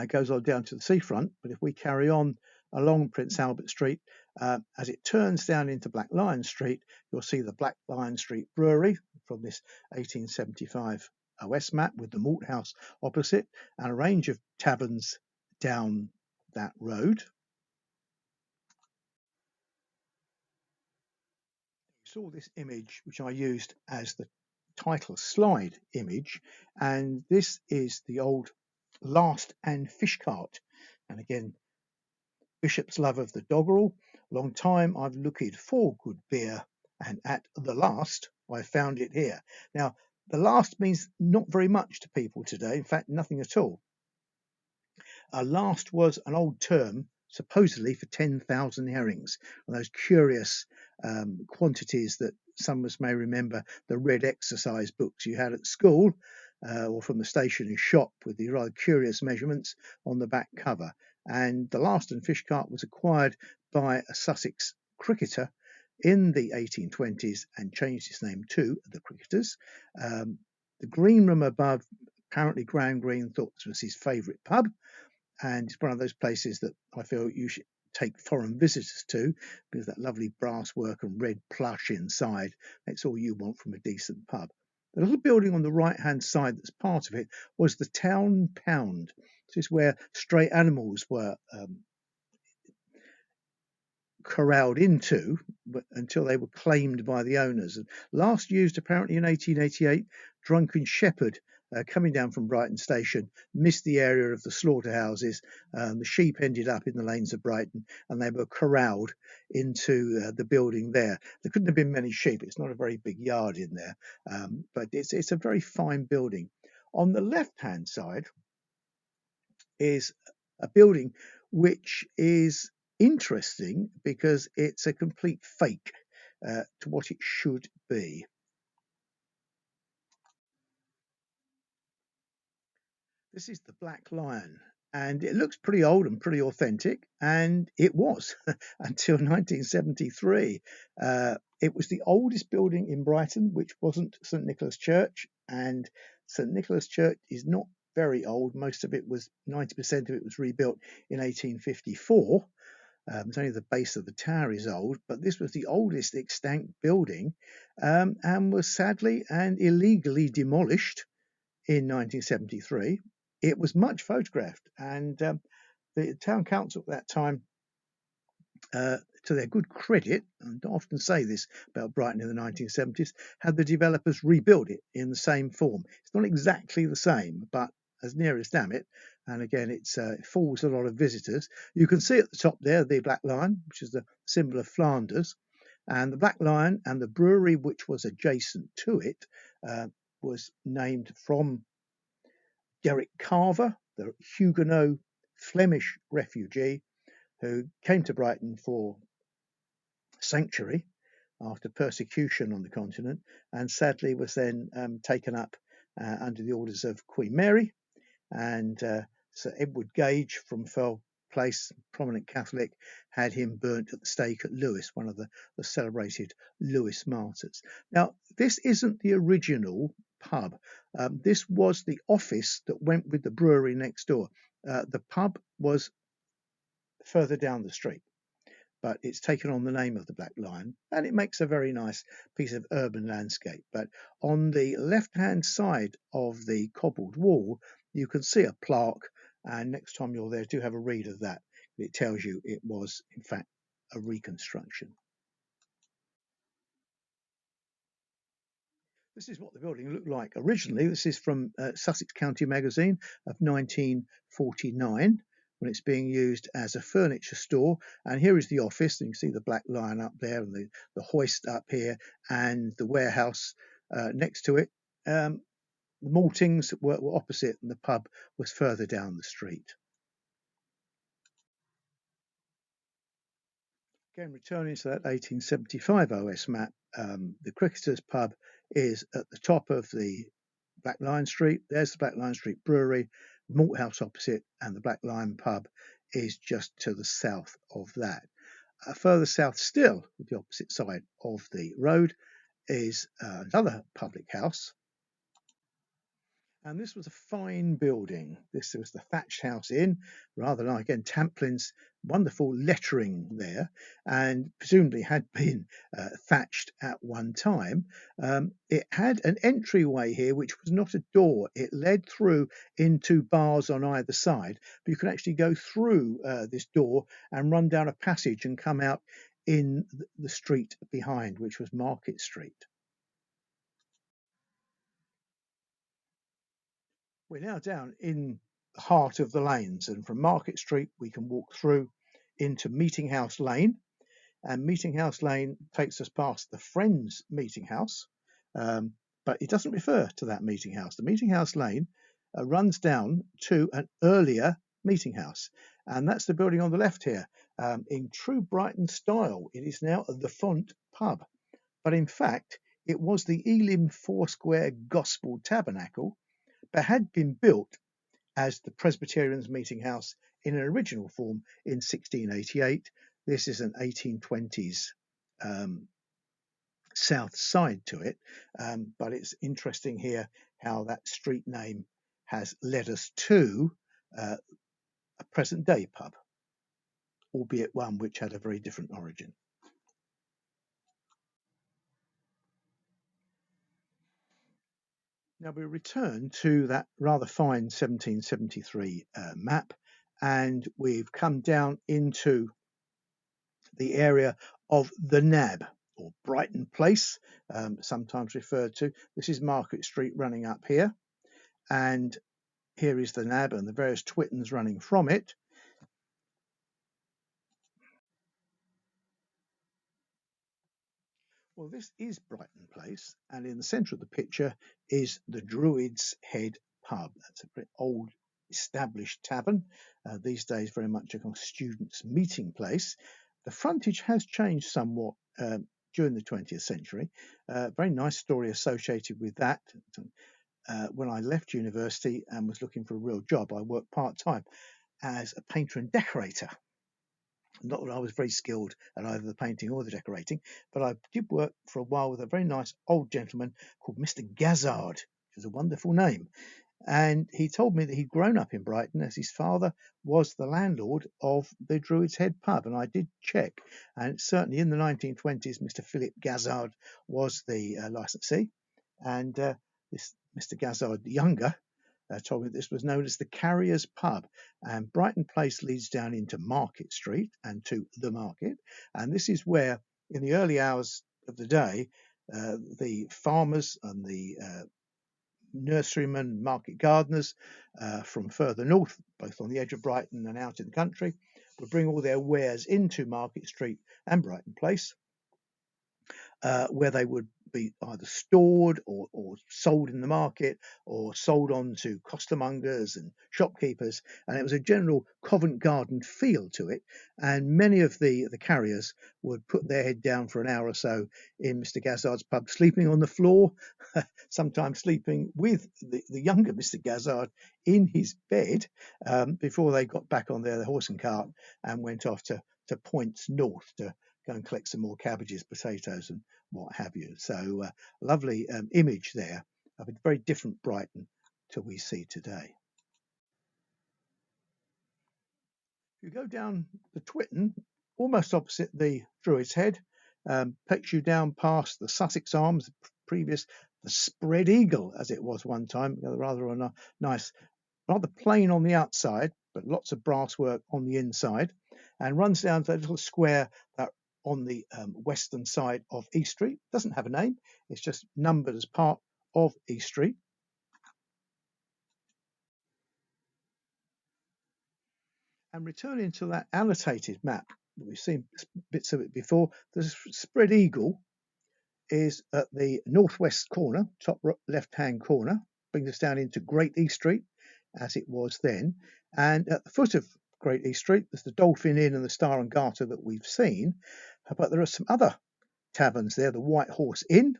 goes on down to the seafront. But if we carry on along Prince Albert Street, as it turns down into Black Lion Street, you'll see the Black Lion Street Brewery from this 1875 OS map with the Malt House opposite, and a range of taverns down that road. Saw this image, which I used as the title slide image, and this is the old Last and Fish Cart. And again, Bishop's love of the doggerel. Long time I've looked for good beer, and at the last I found it here. Now, the last means not very much to people today, in fact, nothing at all. Last was an old term supposedly for 10,000 herrings, and those curious quantities that some of us may remember, the red exercise books you had at school or from the stationer's shop with the rather curious measurements on the back cover. And the Last and Fish Cart was acquired by a Sussex cricketer in the 1820s and changed its name to the Cricketers. The green room above, apparently Graham Greene thought this was his favourite pub, and it's one of those places that I feel you should take foreign visitors to, because that lovely brass work and red plush inside, that's all you want from a decent pub. The little building on the right-hand side that's part of it was the Town Pound. This is where stray animals were corralled into until they were claimed by the owners. And last used apparently in 1888, drunken shepherd coming down from Brighton station missed the area of the slaughterhouses. The sheep ended up in the lanes of Brighton and they were corralled into the building there. There couldn't have been many sheep. It's not a very big yard in there, but it's a very fine building. On the left-hand side is a building which is interesting because it's a complete fake to what it should be. This is the Black Lion, and it looks pretty old and pretty authentic, and it was until 1973. It was the oldest building in Brighton, which wasn't St Nicholas Church, and St Nicholas Church is not very old. Most of it was 90% of it was rebuilt in 1854. It's only the base of the tower is old, but this was the oldest extant building, and was sadly and illegally demolished in 1973. It was much photographed, and the town council at that time, to their good credit, and I often say this about Brighton in the 1970s, had the developers rebuild it in the same form. It's not exactly the same, but as near as damn it. And again, it fools a lot of visitors. You can see at the top there the Black Lion, which is the symbol of Flanders, and the Black Lion and the brewery which was adjacent to it was named from Derek Carver, the Huguenot Flemish refugee who came to Brighton for sanctuary after persecution on the continent, and sadly was then taken up under the orders of Queen Mary. And Sir Edward Gage from Fell Place, prominent Catholic, had him burnt at the stake at Lewes, one of the celebrated Lewes martyrs. Now, this isn't the original pub. This was the office that went with the brewery next door. The pub was further down the street, but it's taken on the name of the Black Lion, and it makes a very nice piece of urban landscape. But on the left-hand side of the cobbled wall, you can see a plaque, and next time you're there, do have a read of that. It tells you it was, in fact, a reconstruction. This is what the building looked like originally. This is from Sussex County Magazine of 1949, when it's being used as a furniture store. And here is the office. And you can see the Black Lion up there and the hoist up here and the warehouse next to it. The maltings were opposite and the pub was further down the street. Again, returning to that 1875 OS map, the Cricketers pub is at the top of the Black Lion Street. There's the Black Lion Street Brewery, Malt House opposite, and the Black Lion pub is just to the south of that. Further south still, the opposite side of the road, is another public house. And this was a fine building. This was the Thatched House Inn, rather like, again, Tamplin's wonderful lettering there, and presumably had been thatched at one time. It had an entryway here, which was not a door. It led through into bars on either side, but you can actually go through this door and run down a passage and come out in the street behind, which was Market Street. We're now down in the heart of the lanes, and from Market Street we can walk through into Meeting House Lane, and Meeting House Lane takes us past the Friends Meeting House, but it doesn't refer to that meeting house. The Meeting House Lane runs down to an earlier meeting house, and that's the building on the left here. In true Brighton style, it is now the Font Pub, but in fact it was the Elim Foursquare Gospel Tabernacle, but had been built as the Presbyterians' meeting house in an original form in 1688. This is an 1820s south side to it, but it's interesting here how that street name has led us to a present day pub, albeit one which had a very different origin. Now we return to that rather fine 1773 map, and we've come down into the area of the Nab, or Brighton Place, sometimes referred to. This is Market Street running up here, and here is the Nab and the various Twittons running from it. Well, this is Brighton Place, and in the centre of the picture is the Druid's Head pub. That's a very old established tavern, these days very much a kind of students' meeting place. The frontage has changed somewhat during the 20th century. Very nice story associated with that. When I left university and was looking for a real job, I worked part-time as a painter and decorator. Not that I was very skilled at either the painting or the decorating, but I did work for a while with a very nice old gentleman called Mr. Gazzard, which is a wonderful name. And he told me that he'd grown up in Brighton as his father was the landlord of the Druid's Head pub. And I did check. And certainly in the 1920s, Mr. Philip Gazzard was the licensee. And this Mr. Gazzard the Younger told me this was known as the Carrier's Pub. And Brighton Place leads down into Market Street and to the market. And this is where, in the early hours of the day, the farmers and the nurserymen, market gardeners from further north, both on the edge of Brighton and out in the country, would bring all their wares into Market Street and Brighton Place, where they would be either stored or sold in the market or sold on to costermongers and shopkeepers. And it was a general Covent Garden feel to it. And many of the carriers would put their head down for an hour or so in Mr. Gazzard's pub, sleeping on the floor, sometimes sleeping with the younger Mr. Gazzard in his bed before they got back on their horse and cart and went off to points north to go and collect some more cabbages, potatoes, and what have you. So lovely image there of a very different Brighton to we see today. If you go down the Twitton, almost opposite the Druid's Head, takes you down past the Sussex Arms, previous the Spread Eagle, as it was one time, rather a nice, rather plain on the outside, but lots of brasswork on the inside, and runs down to a little square that on the western side of East Street. Doesn't have a name, it's just numbered as part of East Street. And returning to that annotated map, we've seen bits of it before, the Spread Eagle is at the northwest corner, top left-hand corner, brings us down into Great East Street, as it was then. And at the foot of Great East Street, there's the Dolphin Inn and the Star and Garter that we've seen. But there are some other taverns there. The White Horse Inn,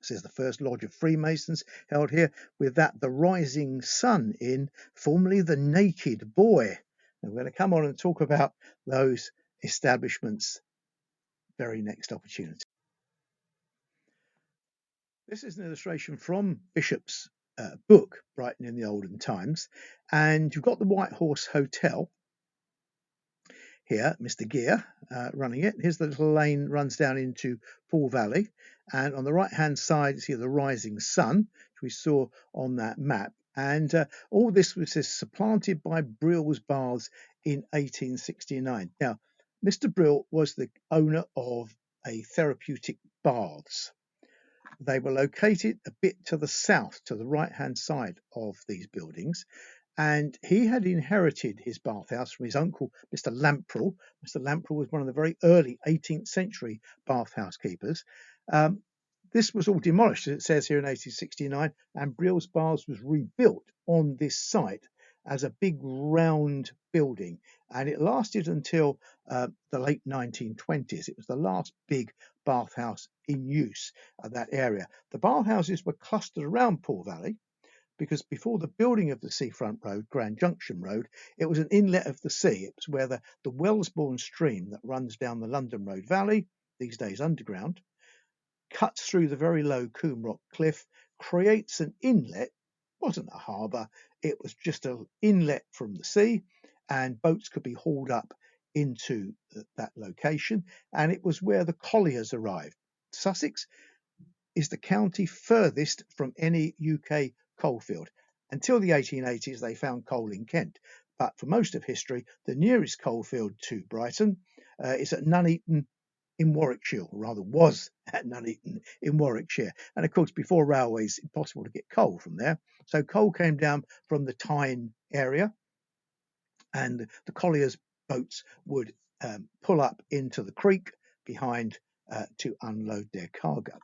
this is the first lodge of Freemasons held here. With that, the Rising Sun Inn, formerly the Naked Boy. And we're going to come on and talk about those establishments very next opportunity. This is an illustration from Bishop's book, Brighton in the Olden Times. And you've got the White Horse Hotel here, Mr. Gear running it. Here's the little lane runs down into Pool Valley. And on the right-hand side is here the Rising Sun, which we saw on that map. And all this was supplanted by Brill's Baths in 1869. Now, Mr. Brill was the owner of a therapeutic baths. They were located a bit to the south, to the right-hand side of these buildings. And he had inherited his bathhouse from his uncle, Mr. Lamprell. Mr. Lamprell was one of the very early 18th century bathhouse keepers. This was all demolished, as it says here in 1869, and Brill's Baths was rebuilt on this site as a big round building. And it lasted until the late 1920s. It was the last big bathhouse in use at that area. The bathhouses were clustered around Pool Valley, because before the building of the Seafront Road, Grand Junction Road, it was an inlet of the sea. It was where the Wellesbourne stream that runs down the London Road Valley, these days underground, cuts through the very low Coombe Rock Cliff, creates an inlet. It wasn't a harbour, it was just an inlet from the sea, and boats could be hauled up into that location. And it was where the colliers arrived. Sussex is the county furthest from any UK coalfield. Until the 1880s, they found coal in Kent. But for most of history, the nearest coalfield to Brighton It's at Nuneaton in Warwickshire, or rather was at Nuneaton in Warwickshire. And of course, before railways, impossible to get coal from there. So coal came down from the Tyne area, and the colliers' boats would pull up into the creek behind to unload their cargo.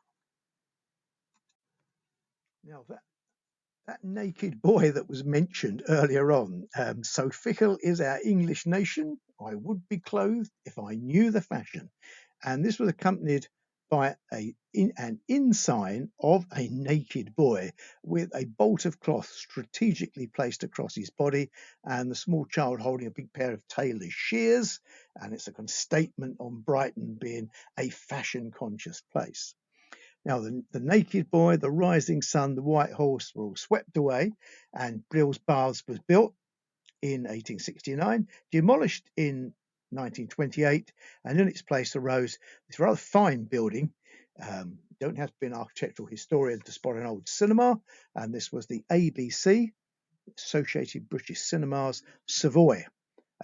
Now, that naked boy that was mentioned earlier on, so fickle is our English nation, I would be clothed if I knew the fashion. And this was accompanied by an ensign of a naked boy with a bolt of cloth strategically placed across his body, and the small child holding a big pair of tailor's shears. And it's a kind of statement on Brighton being a fashion conscious place. Now, the naked boy, the rising sun, the white horse were all swept away, and Brill's Baths was built in 1869, demolished in 1928, and in its place arose this rather fine building. Don't have to be an architectural historian to spot an old cinema, and this was the ABC, Associated British Cinemas, Savoy,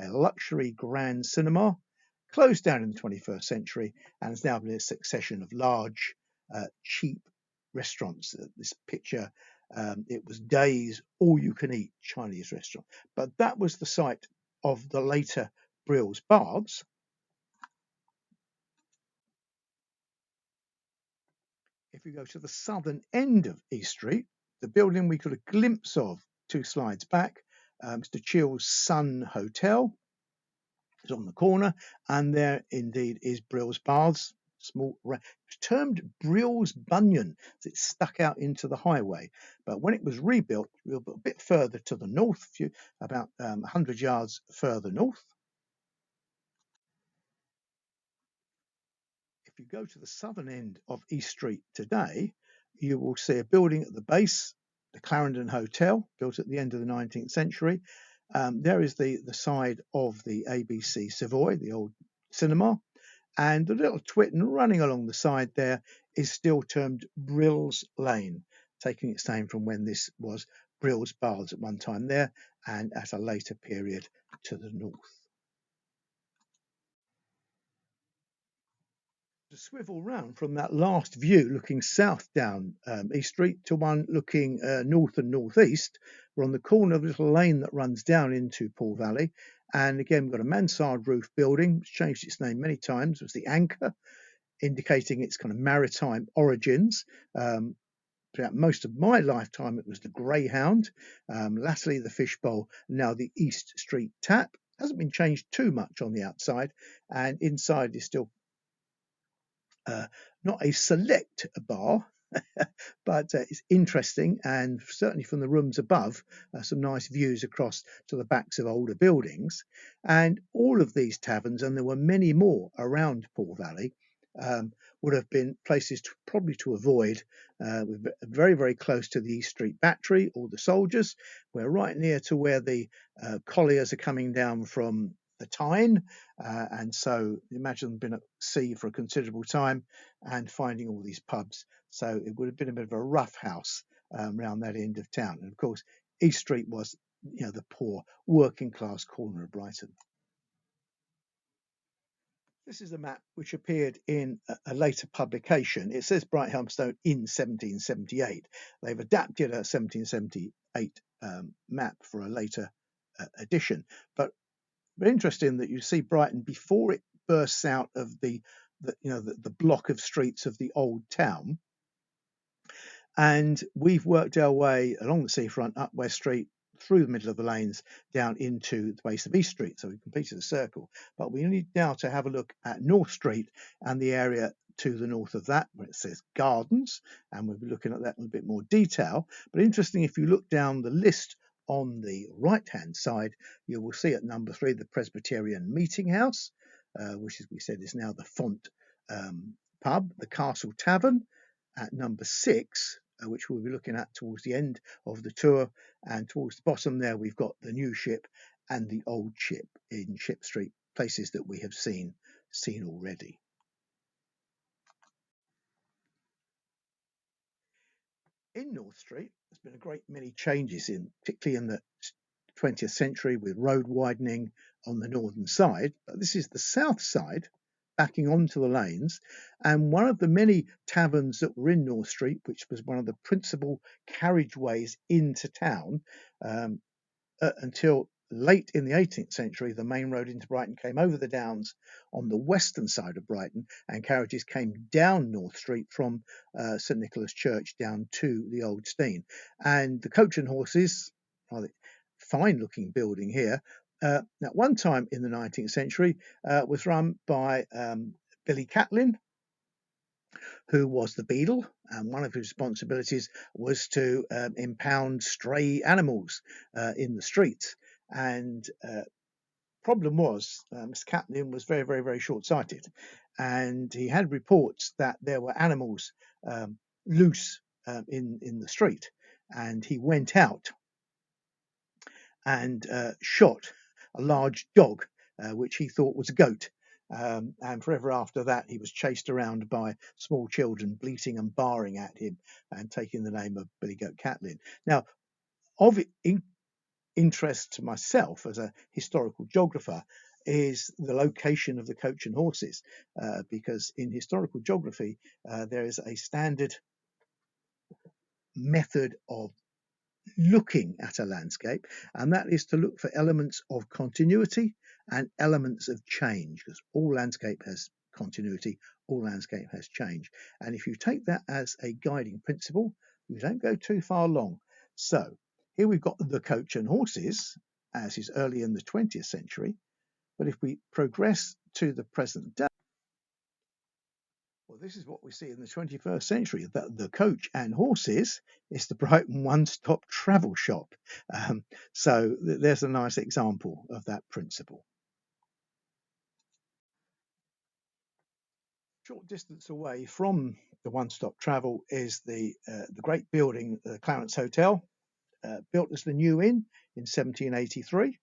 a luxury grand cinema, closed down in the 21st century and has now been a succession of large, cheap restaurants. This picture, it was Days all-you-can-eat Chinese restaurant. But that was the site of the later Brill's Baths. If you go to the southern end of East Street, the building we got a glimpse of 2 slides back, Mr. Chill's Sun Hotel is on the corner, and there indeed is Brill's Baths, termed Brill's Bunion, as it stuck out into the highway. But when it was rebuilt a bit further to the north, about 100 yards further north. If you go to the southern end of East Street today, you will see a building at the base, the Clarendon Hotel, built at the end of the 19th century. There is the side of the ABC Savoy, the old cinema, and the little twitten running along the side there is still termed Brill's Lane, taking its name from when this was Brill's Baths at one time there, and at a later period to the north. To swivel round from that last view looking south down East Street to one looking north and northeast, we're on the corner of a little lane that runs down into Poole Valley. And again, we've got a mansard roof building, which changed its name many times. It was the Anchor, indicating its kind of maritime origins. Throughout most of my lifetime, it was the Greyhound, latterly the Fishbowl, now the East Street Tap. Hasn't been changed too much on the outside, and inside is still not a select bar, but it's interesting, and certainly from the rooms above, some nice views across to the backs of older buildings. And all of these taverns, and there were many more around Poole Valley, would have been places probably to avoid. We're very, very close to the East Street Battery or the Soldiers. We're right near to where the colliers are coming down from the Tyne, and so imagine been at sea for a considerable time and finding all these pubs. So it would have been a bit of a rough house around that end of town. And of course, East Street was, the poor working class corner of Brighton. This is a map which appeared in a later publication. It says Brighthelmstone in 1778. They've adapted a 1778 map for a later edition. But interesting that you see Brighton before it bursts out of the block of streets of the old town. And we've worked our way along the seafront, up West Street, through the middle of the lanes, down into the base of East Street. So we've completed the circle. But we need now to have a look at North Street and the area to the north of that, where it says Gardens. And we'll be looking at that in a bit more detail. But interesting, if you look down the list on the right-hand side, you will see at number 3 the Presbyterian Meeting House, which, as we said, is now the Font pub, the Castle Tavern. At number 6, which we'll be looking at towards the end of the tour, and towards the bottom there we've got the New Ship and the Old Ship in Ship Street, places that we have seen already. In North Street, there's been a great many changes, particularly in the 20th century, with road widening, on the northern side, but this is the south side, backing onto the lanes. And one of the many taverns that were in North Street, which was one of the principal carriageways into town, until late in the 18th century, the main road into Brighton came over the downs on the western side of Brighton, and carriages came down North Street from St Nicholas Church down to the old Steyning. And the Coach and Horses, fine looking building here, at one time in the 19th century was run by Billy Catlin, who was the beadle, and one of his responsibilities was to impound stray animals in the streets. And problem was, Mr. Catlin was very, very, very short-sighted, and he had reports that there were animals loose in the street, and he went out and shot a large dog, which he thought was a goat. And forever after that, he was chased around by small children, bleating and barring at him and taking the name of Billy Goat Catlin. Now, of interest to myself as a historical geographer is the location of the Coach and Horses, because in historical geography, there is a standard method of looking at a landscape, and that is to look for elements of continuity and elements of change, because all landscape has continuity, all landscape has change. And if you take that as a guiding principle, you don't go too far long. So here we've got the Coach and Horses, as is early in the 20th century. But if we progress to the present day, well, this is what we see in the 21st century, that the Coach and Horses is the Brighton one-stop travel shop. So there's a nice example of that principle. Short distance away from the one-stop travel is the great building, the Clarence Hotel, built as the New Inn in 1783.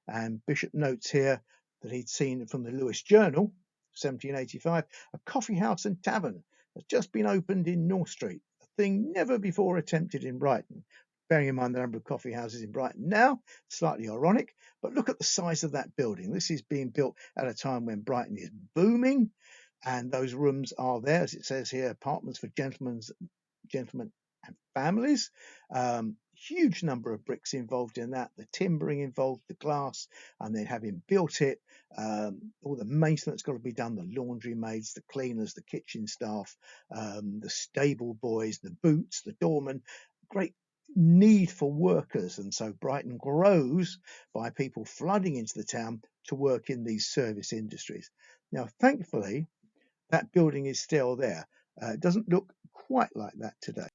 And Bishop notes here that he'd seen from the Lewis Journal, 1785, a coffee house and tavern has just been opened in North Street, a thing never before attempted in Brighton. Bearing in mind the number of coffee houses in Brighton now, slightly ironic, but look at the size of that building. This is being built at a time when Brighton is booming, and those rooms are there, as it says here, apartments for gentlemen and families. Huge number of bricks involved in that, the timbering involved, the glass, and then having built it, all the maintenance got to be done, the laundry maids, the cleaners, the kitchen staff, the stable boys, the boots, the doorman, great need for workers. And so Brighton grows by people flooding into the town to work in these service industries. Now, thankfully, that building is still there. It doesn't look quite like that today.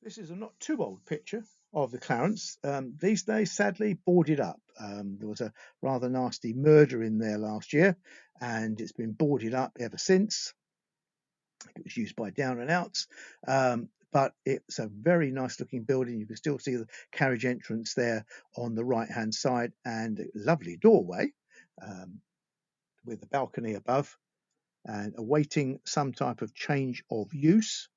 This is a not too old picture of the Clarence. These days, sadly, boarded up. There was a rather nasty murder in there last year, and it's been boarded up ever since. It was used by down and outs, but it's a very nice looking building. You can still see the carriage entrance there on the right hand side, and a lovely doorway with the balcony above, and awaiting some type of change of use.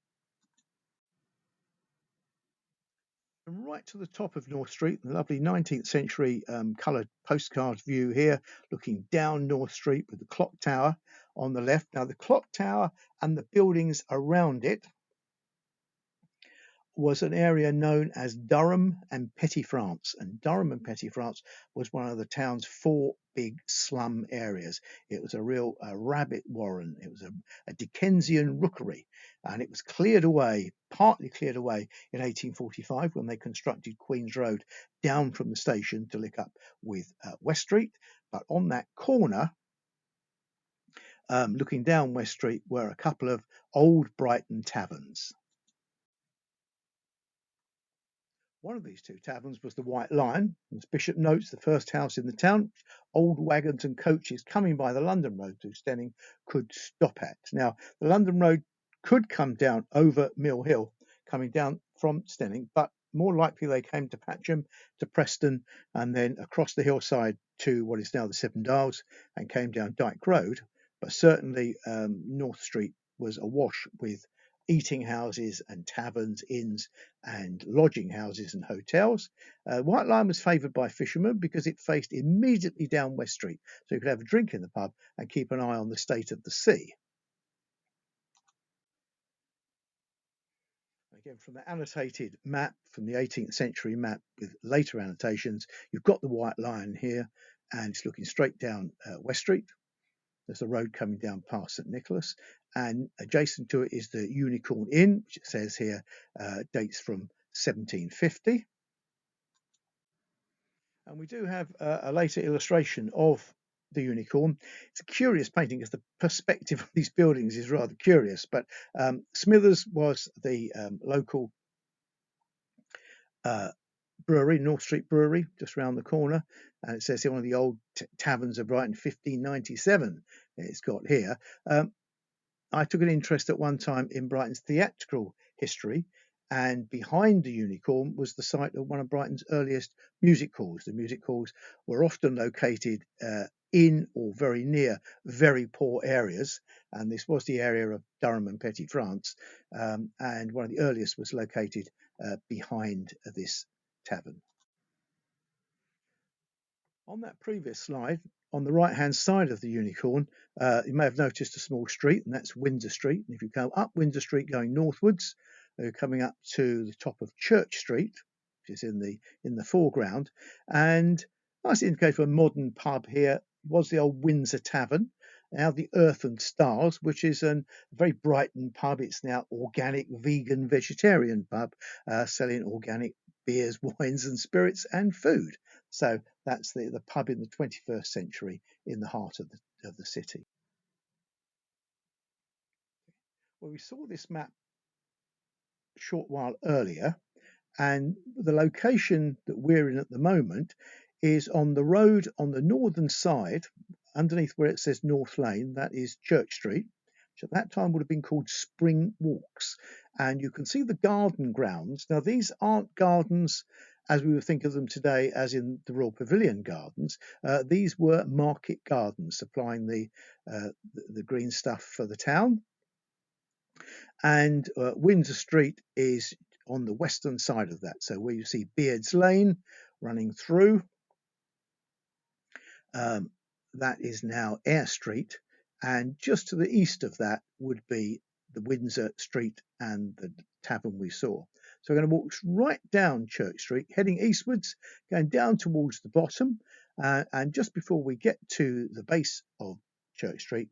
And right to the top of North Street, the lovely 19th century coloured postcard view here, looking down North Street with the clock tower on the left. Now, the clock tower and the buildings around it was an area known as Durham and Petty France. And Durham and Petty France was one of the town's 4 big slum areas. It was a real rabbit warren. It was a Dickensian rookery. And it was cleared away, partly cleared away in 1845 when they constructed Queen's Road down from the station to link up with West Street. But on that corner, looking down West Street, were a couple of old Brighton taverns. One of these 2 taverns was the White Lion. As Bishop notes, the first house in the town, old wagons and coaches coming by the London Road to Steyning could stop at. Now, the London Road could come down over Mill Hill, coming down from Steyning, but more likely they came to Patcham, to Preston, and then across the hillside to what is now the Seven Dials, and came down Dyke Road. But certainly North Street was awash with eating houses and taverns, inns and lodging houses and hotels. White Line was favoured by fishermen because it faced immediately down West Street, so you could have a drink in the pub and keep an eye on the state of the sea. Again, from the annotated map, from the 18th century map with later annotations, you've got the White Lion here, and it's looking straight down West Street. There's a road coming down past St Nicholas, and adjacent to it is the Unicorn Inn, which it says here dates from 1750. And we do have a later illustration of the unicorn. It's a curious painting because the perspective of these buildings is rather curious, but Smithers was the local brewery, North Street Brewery, just round the corner. And it says here one of the old taverns of Brighton, 1597. It's got here. I took an interest at one time in Brighton's theatrical history, and behind the Unicorn was the site of one of Brighton's earliest music halls. The music halls were often located in or very near very poor areas, and this was the area of Durham and Petty France, and one of the earliest was located behind this tavern. On that previous slide, on the right-hand side of the Unicorn, you may have noticed a small street, and that's Windsor Street. And if you go up Windsor Street going northwards, you're coming up to the top of Church Street, which is in the foreground. And nice indicator for a modern pub here was the old Windsor Tavern. Now the Earth and Stars, which is a very Brighton pub. It's now organic, vegan, vegetarian pub, selling organic beers, wines and spirits and food. So that's the pub in the 21st century in the heart of the city. Well, we saw this map a short while earlier, and the location that we're in at the moment is on the road on the northern side, underneath where it says North Lane. That is Church Street, which at that time would have been called Spring Walks. And you can see the garden grounds. Now, these aren't gardens as we would think of them today, as in the Royal Pavilion Gardens. These were market gardens supplying the green stuff for the town. And Windsor Street is on the western side of that. So where you see Beards Lane running through, that is now Eyre Street. And just to the east of that would be the Windsor Street and the tavern we saw. So we're going to walk right down Church Street, heading eastwards, going down towards the bottom. And just before we get to the base of Church Street,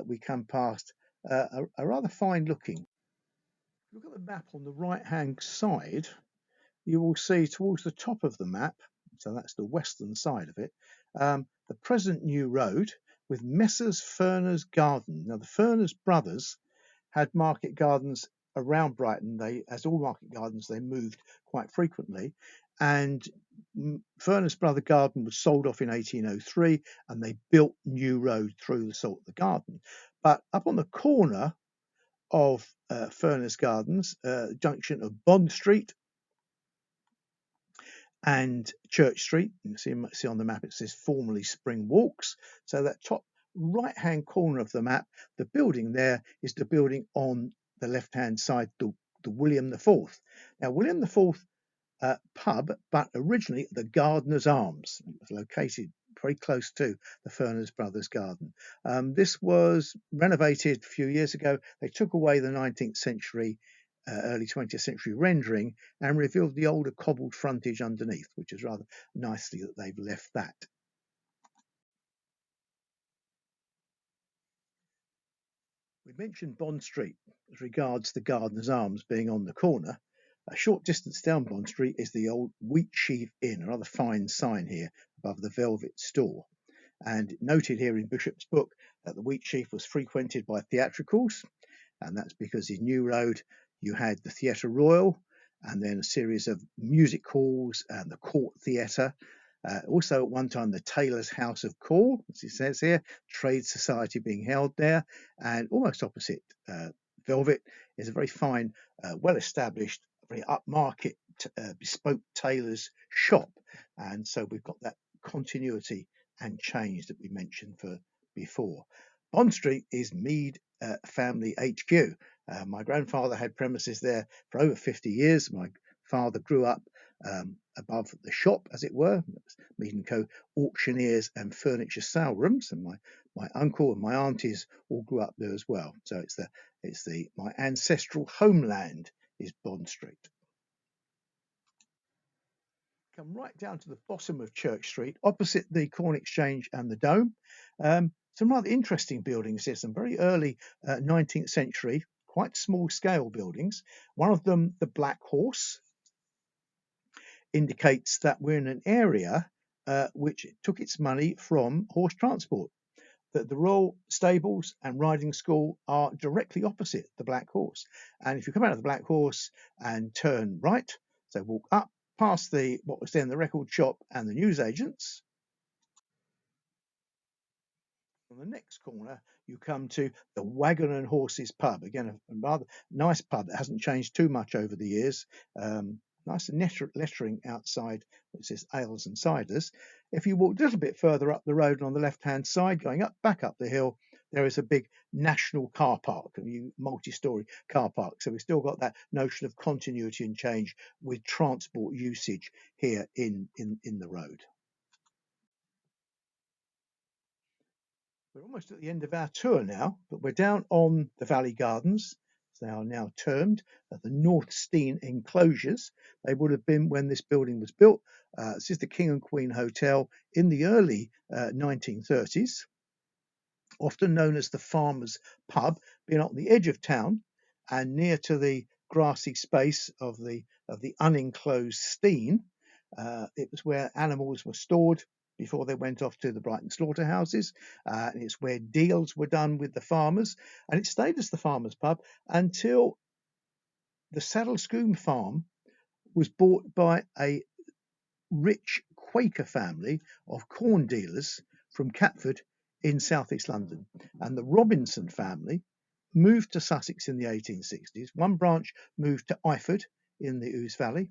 we come past a rather fine looking. Look at the map on the right-hand side. You will see towards the top of the map, so that's the western side of it, the present new road with Messrs. Furner's Garden. Now, the Furner's brothers had market gardens around Brighton. As all market gardens, they moved quite frequently. And Furner's Brother Garden was sold off in 1803, and they built New Road through the garden. But up on the corner of Furner's Gardens, junction of Bond Street and Church Street, you see on the map it says formerly Spring Walks. So that top right-hand corner of the map, the building there is the building on the left-hand side, the William IV. Now, William IV pub, but originally the Gardener's Arms. It was located very close to the Furner's Brothers Garden. This was renovated a few years ago. They took away the 19th century, early 20th century rendering and revealed the older cobbled frontage underneath, which is rather nicely that they've left that. We mentioned Bond Street as regards the Gardener's Arms being on the corner. A short distance down Bond Street is the old Wheatsheaf Inn, a rather fine sign here above the Velvet Store. And noted here in Bishop's book that the Wheatsheaf was frequented by theatricals, and that's because in New Road you had the Theatre Royal and then a series of music halls and the Court Theatre. Also at one time the Tailor's House of Call, as it says here, trade society being held there, and almost opposite Velvet is a very fine, well-established, very upmarket bespoke tailor's shop. And so we've got that continuity and change that we mentioned for before. Bond Street is Mead Family HQ, My grandfather had premises there for over 50 years. My father grew up above the shop, as it were, Mead and Co. auctioneers and furniture sale rooms, and my uncle and my aunties all grew up there as well. So my ancestral homeland is Bond Street. Come right down to the bottom of Church Street, opposite the Corn Exchange and the Dome. Some rather interesting buildings here, some very early 19th century, quite small scale buildings. One of them, the Black Horse, indicates that we're in an area which took its money from horse transport. That the Royal Stables and Riding School are directly opposite the Black Horse. And if you come out of the Black Horse and turn right, so walk up past what was then the record shop and the newsagents, on the next corner, you come to the Wagon and Horses pub. Again, a rather nice pub that hasn't changed too much over the years. Nice lettering outside which says ales and ciders. If you walk a little bit further up the road on the left-hand side, going back up the hill, there is a big national car park, a multi-storey car park. So we've still got that notion of continuity and change with transport usage here in the road. We're almost at the end of our tour now, but we're down on the Valley Gardens. They are now termed the North Steyning enclosures. They would have been when this building was built. This is the King and Queen Hotel in the early 1930s, often known as the Farmers Pub, being on the edge of town and near to the grassy space of the unenclosed Steyning. It was where animals were stored before they went off to the Brighton slaughterhouses. It's where deals were done with the farmers, and it stayed as the Farmers Pub until the Saddlescombe farm was bought by a rich Quaker family of corn dealers from Catford in southeast London. And the Robinson family moved to Sussex in the 1860s. One branch moved to Iford in the Ouse Valley,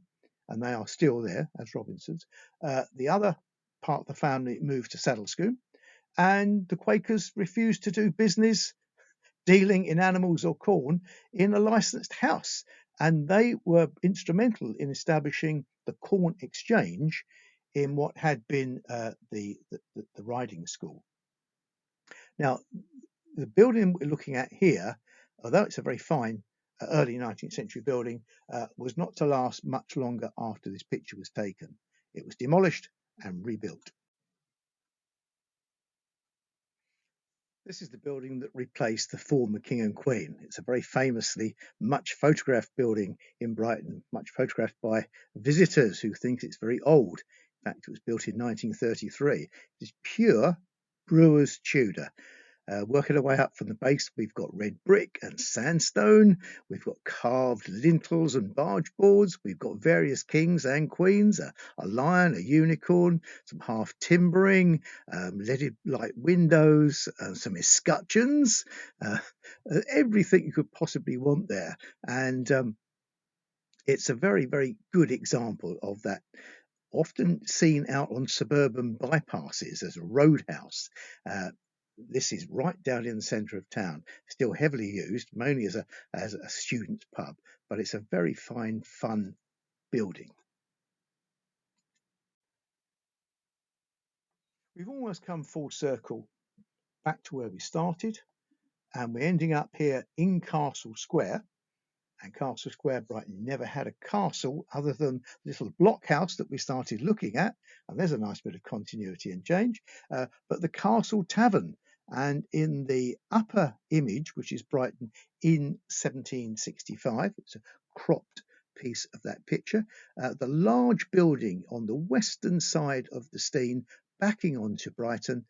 and they are still there as Robinsons. The other part of the family moved to Saddlescombe, and the Quakers refused to do business dealing in animals or corn in a licensed house, and they were instrumental in establishing the Corn Exchange in what had been the riding school. Now, the building we're looking at here, although it's a very fine early 19th century building, was not to last much longer after this picture was taken. It was demolished and rebuilt. This is the building that replaced the former King and Queen. It's a very famously much photographed building in Brighton, much photographed by visitors who think it's very old. In fact, it was built in 1933. It's pure Brewer's Tudor. Working our way up from the base, we've got red brick and sandstone. We've got carved lintels and barge boards. We've got various kings and queens, a lion, a unicorn, some half timbering, leaded light windows, some escutcheons, everything you could possibly want there. And it's a very, very good example of that. Often seen out on suburban bypasses as a roadhouse. This is right down in the centre of town, still heavily used, mainly as a student's pub, but it's a very fine, fun building. We've almost come full circle back to where we started, and we're ending up here in Castle Square. And Castle Square, Brighton, never had a castle other than the little blockhouse that we started looking at. And there's a nice bit of continuity and change. But the Castle Tavern, and in the upper image, which is Brighton in 1765, it's a cropped piece of that picture. The large building on the western side of the Steyning, backing onto Brighton,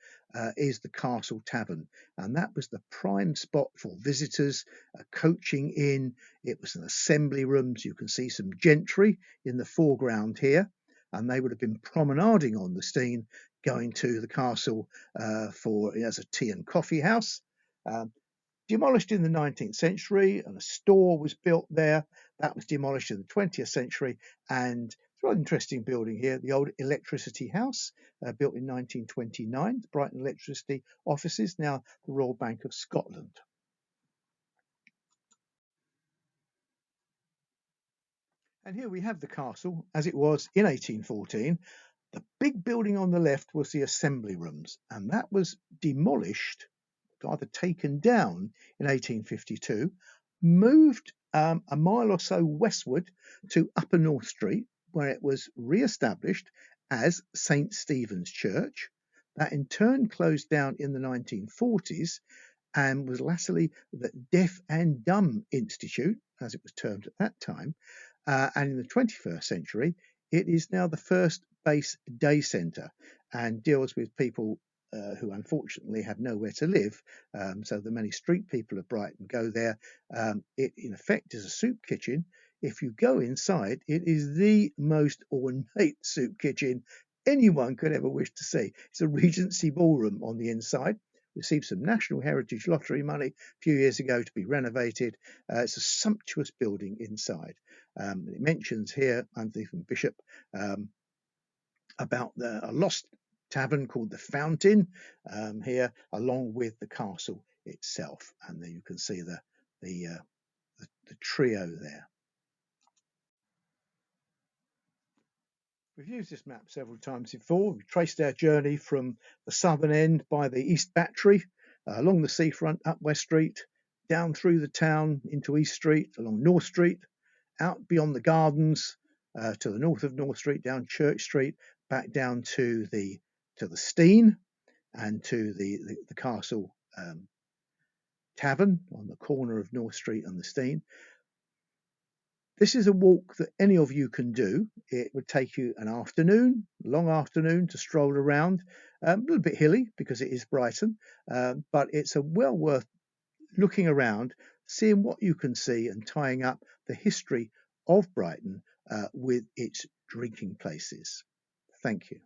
is the Castle Tavern, and that was the prime spot for visitors, coaching in. It was an assembly room, so you can see some gentry in the foreground here, and they would have been promenading on the Steyning, going to the castle as a tea and coffee house. Demolished in the 19th century, and a store was built there. That was demolished in the 20th century, and it's a rather interesting building here, the old electricity house, built in 1929, the Brighton Electricity offices, now the Royal Bank of Scotland. And here we have the castle as it was in 1814. The big building on the left was the assembly rooms, and that was demolished, either taken down in 1852, moved a mile or so westward to Upper North Street, where it was re-established as St. Stephen's Church. That in turn closed down in the 1940s and was latterly the Deaf and Dumb Institute, as it was termed at that time. And in the 21st century, it is now the first base day centre and deals with people who unfortunately have nowhere to live. So the many street people of Brighton go there. It in effect is a soup kitchen. If you go inside, it is the most ornate soup kitchen anyone could ever wish to see. It's a Regency ballroom on the inside. Received some National Heritage Lottery money a few years ago to be renovated. It's a sumptuous building inside. It mentions here, Anthony from Bishop, about a lost tavern called the Fountain here, along with the castle itself. And there you can see the trio there. We've used this map several times before. We've traced our journey from the southern end by the East Battery, along the seafront, up West Street, down through the town into East Street, along North Street, out beyond the gardens, to the north of North Street, down Church Street, back down to the Steyning and to the castle tavern on the corner of North Street and the Steyning. This is a walk that any of you can do. It would take you an afternoon, long afternoon, to stroll around. A little bit hilly because it is Brighton, but it's a well worth looking around, seeing what you can see and tying up the history of Brighton with its drinking places. Thank you.